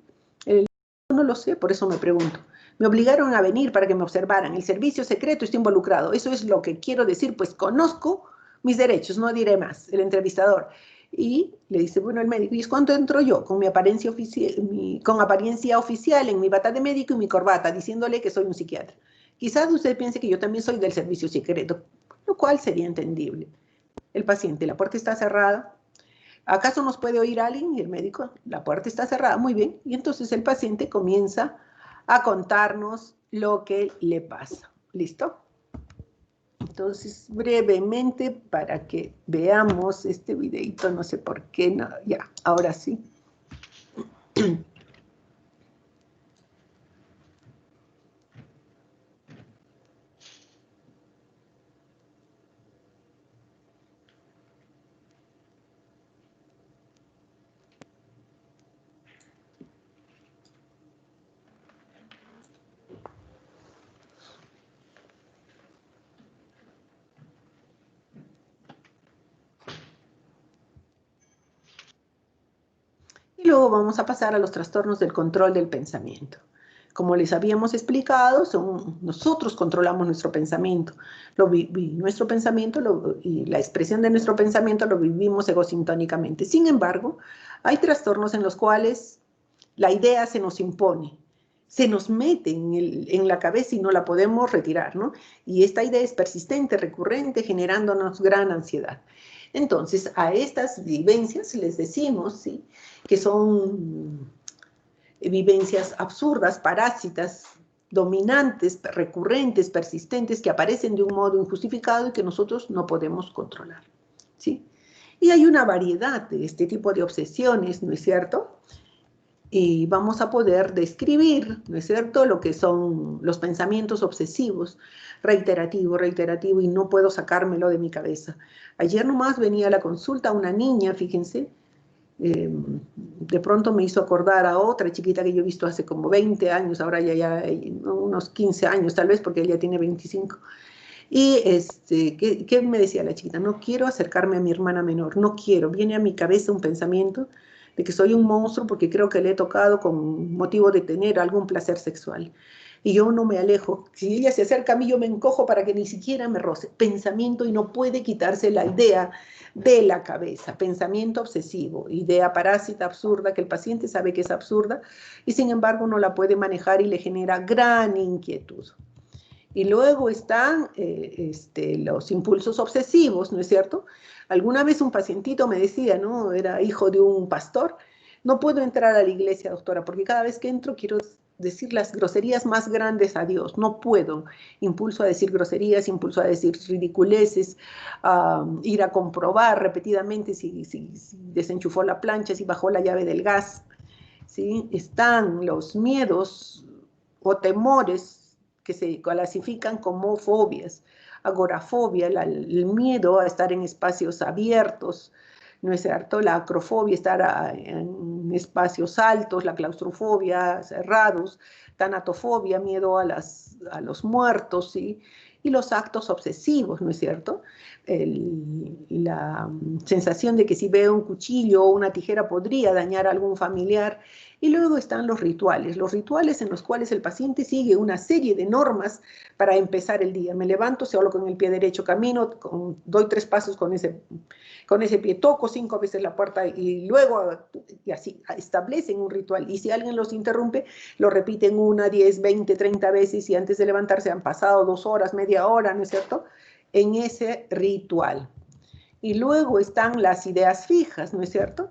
No lo sé, por eso me pregunto. Me obligaron a venir para que me observaran. El servicio secreto está involucrado. Eso es lo que quiero decir, pues conozco mis derechos, no diré más. El entrevistador. Y le dice, bueno, el médico, ¿y es cuánto entro yo? Con mi apariencia oficial, con apariencia oficial, en mi bata de médico y mi corbata, diciéndole que soy un psiquiatra. Quizás usted piense que yo también soy del servicio secreto, lo cual sería entendible. El paciente, la puerta está cerrada. ¿Acaso nos puede oír alguien? Y el médico, la puerta está cerrada, muy bien. Y entonces el paciente comienza a contarnos lo que le pasa. ¿Listo? Entonces, brevemente, para que veamos este videito, no sé por qué, no, ya, ahora sí. Y luego vamos a pasar a los trastornos del control del pensamiento. Como les habíamos explicado, nosotros controlamos nuestro pensamiento. Nuestro pensamiento y la expresión de nuestro pensamiento lo vivimos egosintónicamente. Sin embargo, hay trastornos en los cuales la idea se nos impone, se nos mete en la cabeza y no la podemos retirar, ¿no? Y esta idea es persistente, recurrente, generándonos gran ansiedad. Entonces, a estas vivencias les decimos, ¿sí?, que son vivencias absurdas, parásitas, dominantes, recurrentes, persistentes, que aparecen de un modo injustificado y que nosotros no podemos controlar, ¿sí? Y hay una variedad de este tipo de obsesiones, ¿no es cierto? Y vamos a poder describir, ¿no es cierto?, lo que son los pensamientos obsesivos, reiterativo, reiterativo, y no puedo sacármelo de mi cabeza. Ayer nomás venía a la consulta una niña, fíjense, de pronto me hizo acordar a otra chiquita que yo he visto hace como 20 años, ahora ya unos 15 años tal vez, porque ella tiene 25. Y ¿qué me decía la chiquita? No quiero acercarme a mi hermana menor, no quiero. Viene a mi cabeza un pensamiento de que soy un monstruo porque creo que le he tocado con motivo de tener algún placer sexual. y yo no me alejo. Si ella se acerca a mí, yo me encojo para que ni siquiera me roce. Pensamiento y no puede quitarse la idea de la cabeza. Pensamiento obsesivo, idea parásita absurda que el paciente sabe que es absurda y sin embargo no la puede manejar y le genera gran inquietud. Y luego están los impulsos obsesivos, ¿no es cierto? Alguna vez un pacientito me decía, ¿no? Era hijo de un pastor, no puedo entrar a la iglesia, doctora, porque cada vez que entro quiero decir las groserías más grandes a Dios, no puedo. Impulso a decir groserías, impulso a decir ridiculeces, ir a comprobar repetidamente si desenchufó la plancha, si bajó la llave del gas, ¿sí? Están los miedos o temores que se clasifican como fobias. Agorafobia, el miedo a estar en espacios abiertos, ¿no es cierto? La acrofobia, estar en espacios altos, la claustrofobia, cerrados, tanatofobia, miedo a los muertos, ¿sí? Y los actos obsesivos, ¿no es cierto? La sensación de que si veo un cuchillo o una tijera podría dañar a algún familiar. Y luego están los rituales en los cuales el paciente sigue una serie de normas para empezar el día. Me levanto, se hablo con el pie derecho, camino, doy 3 pasos con ese pie, toco 5 veces la puerta y luego, y así, establecen un ritual. Y si alguien los interrumpe, lo repiten 1, 10, 20, 30 veces y antes de levantarse han pasado 2 horas, media hora, ¿no es cierto?, en ese ritual. Y luego están las ideas fijas, ¿no es cierto?,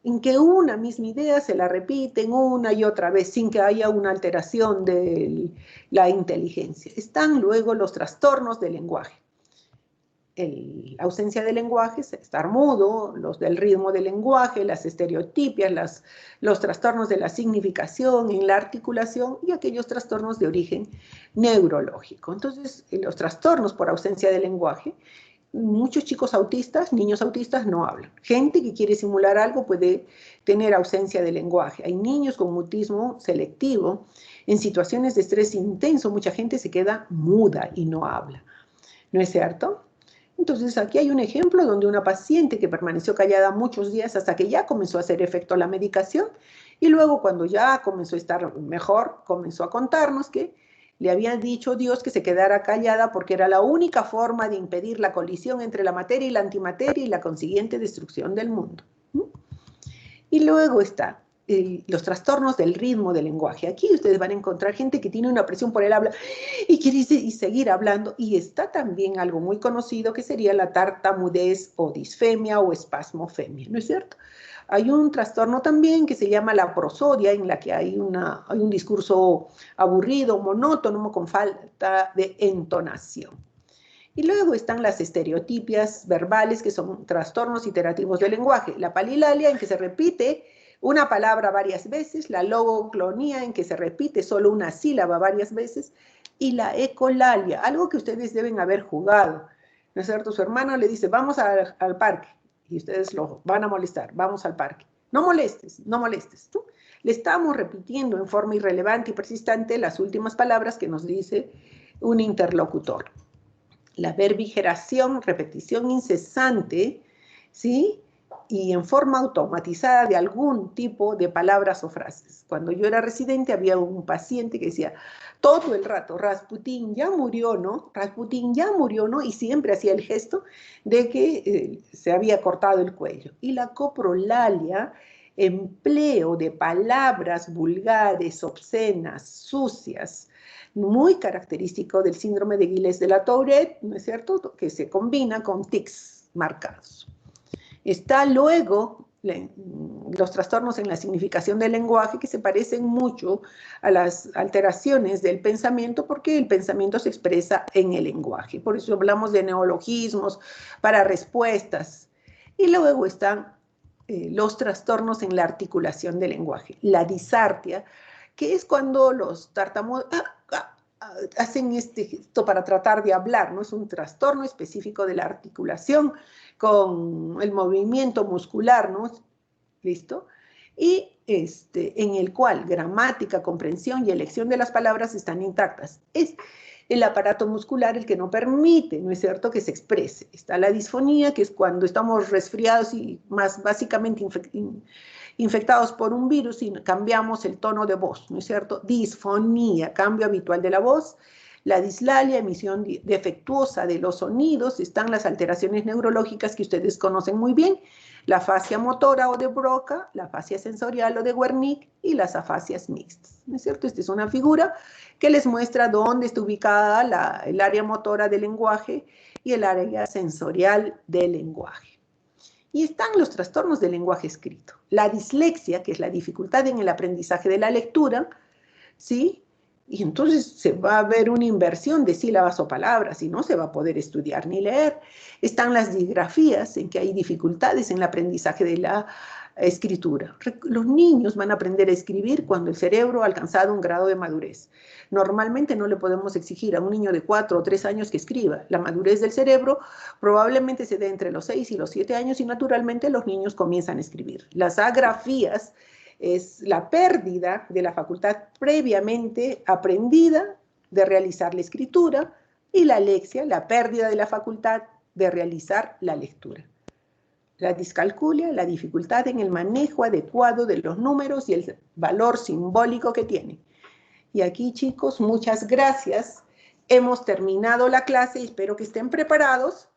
en que una misma idea se la repiten una y otra vez sin que haya una alteración de la inteligencia. Están luego los trastornos del lenguaje. La ausencia de lenguaje, estar mudo, los del ritmo del lenguaje, las estereotipias, los trastornos de la significación en la articulación y aquellos trastornos de origen neurológico. Entonces, los trastornos por ausencia de lenguaje, muchos chicos autistas, niños autistas no hablan. Gente que quiere simular algo puede tener ausencia de lenguaje. Hay niños con mutismo selectivo. En situaciones de estrés intenso, mucha gente se queda muda y no habla. ¿No es cierto? Entonces, aquí hay un ejemplo donde una paciente que permaneció callada muchos días hasta que ya comenzó a hacer efecto la medicación y luego cuando ya comenzó a estar mejor, comenzó a contarnos que le había dicho Dios que se quedara callada porque era la única forma de impedir la colisión entre la materia y la antimateria y la consiguiente destrucción del mundo. Y luego está los trastornos del ritmo del lenguaje. Aquí ustedes van a encontrar gente que tiene una presión por el habla y quiere seguir hablando. Y está también algo muy conocido que sería la tartamudez o disfemia o espasmofemia, ¿no es cierto? Hay un trastorno también que se llama la prosodia, en la que hay un discurso aburrido, monótono, con falta de entonación. Y luego están las estereotipias verbales, que son trastornos iterativos del lenguaje. La palilalia, en que se repite una palabra varias veces, la logoclonía, en que se repite solo una sílaba varias veces, y la ecolalia, algo que ustedes deben haber jugado, ¿no es cierto? Su hermano le dice, vamos al parque, y ustedes lo van a molestar, vamos al parque. No molestes, no molestes. ¿Tú? Le estamos repitiendo en forma irrelevante y persistente las últimas palabras que nos dice un interlocutor. La verbigeración, repetición incesante, ¿sí?, y en forma automatizada de algún tipo de palabras o frases. Cuando yo era residente había un paciente que decía todo el rato, Rasputín ya murió, ¿no? Rasputín ya murió, ¿no? Y siempre hacía el gesto de que se había cortado el cuello. Y la coprolalia, empleo de palabras vulgares, obscenas, sucias, muy característico del síndrome de Gilles de la Tourette, ¿no es cierto?, que se combina con tics marcados. Está luego los trastornos en la significación del lenguaje, que se parecen mucho a las alteraciones del pensamiento, porque el pensamiento se expresa en el lenguaje. Por eso hablamos de neologismos para respuestas. Y luego están los trastornos en la articulación del lenguaje. La disartia, que es cuando los tartamudos hacen este gesto para tratar de hablar, ¿no? Es un trastorno específico de la articulación con el movimiento muscular, ¿no? ¿Listo? Y en el cual gramática, comprensión y elección de las palabras están intactas. Es el aparato muscular el que no permite, ¿no es cierto?, que se exprese. Está la disfonía, que es cuando estamos resfriados y más básicamente Infectados por un virus y cambiamos el tono de voz, ¿no es cierto? Disfonía, cambio habitual de la voz. La dislalia, emisión defectuosa de los sonidos. Están las alteraciones neurológicas que ustedes conocen muy bien. La afasia motora o de Broca, la afasia sensorial o de Wernicke y las afasias mixtas, ¿no es cierto? Esta es una figura que les muestra dónde está ubicada el área motora del lenguaje y el área sensorial del lenguaje. Y están los trastornos del lenguaje escrito. La dislexia, que es la dificultad en el aprendizaje de la lectura, ¿sí? Y entonces se va a ver una inversión de sílabas o palabras y no se va a poder estudiar ni leer. Están las disgrafías, en que hay dificultades en el aprendizaje de la escritura. Los niños van a aprender a escribir cuando el cerebro ha alcanzado un grado de madurez. Normalmente no le podemos exigir a un niño de 4 o 3 años que escriba. La madurez del cerebro probablemente se dé entre los 6 y los 7 años y naturalmente los niños comienzan a escribir. Las agrafías es la pérdida de la facultad previamente aprendida de realizar la escritura, y la alexia, la pérdida de la facultad de realizar la lectura. La discalculia, la dificultad en el manejo adecuado de los números y el valor simbólico que tienen. Y aquí, chicos, muchas gracias. Hemos terminado la clase y espero que estén preparados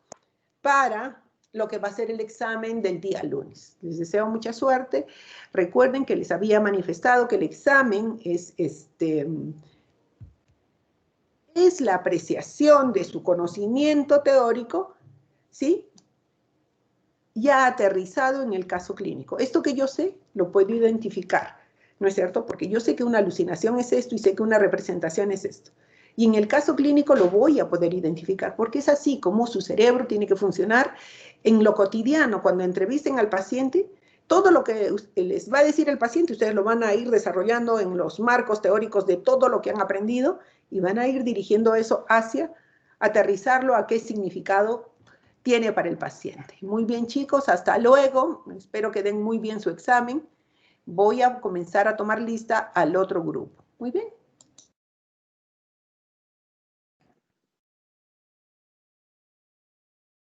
para lo que va a ser el examen del día lunes. Les deseo mucha suerte. Recuerden que les había manifestado que el examen es la apreciación de su conocimiento teórico, ¿sí? Ya aterrizado en el caso clínico. Esto que yo sé, lo puedo identificar, ¿no es cierto? Porque yo sé que una alucinación es esto y sé que una representación es esto. Y en el caso clínico lo voy a poder identificar, porque es así como su cerebro tiene que funcionar en lo cotidiano. Cuando entrevisten al paciente, todo lo que les va a decir el paciente, ustedes lo van a ir desarrollando en los marcos teóricos de todo lo que han aprendido y van a ir dirigiendo eso hacia aterrizarlo a qué significado tiene para el paciente. Muy bien, chicos, hasta luego. Espero que den muy bien su examen. Voy a comenzar a tomar lista al otro grupo. Muy bien.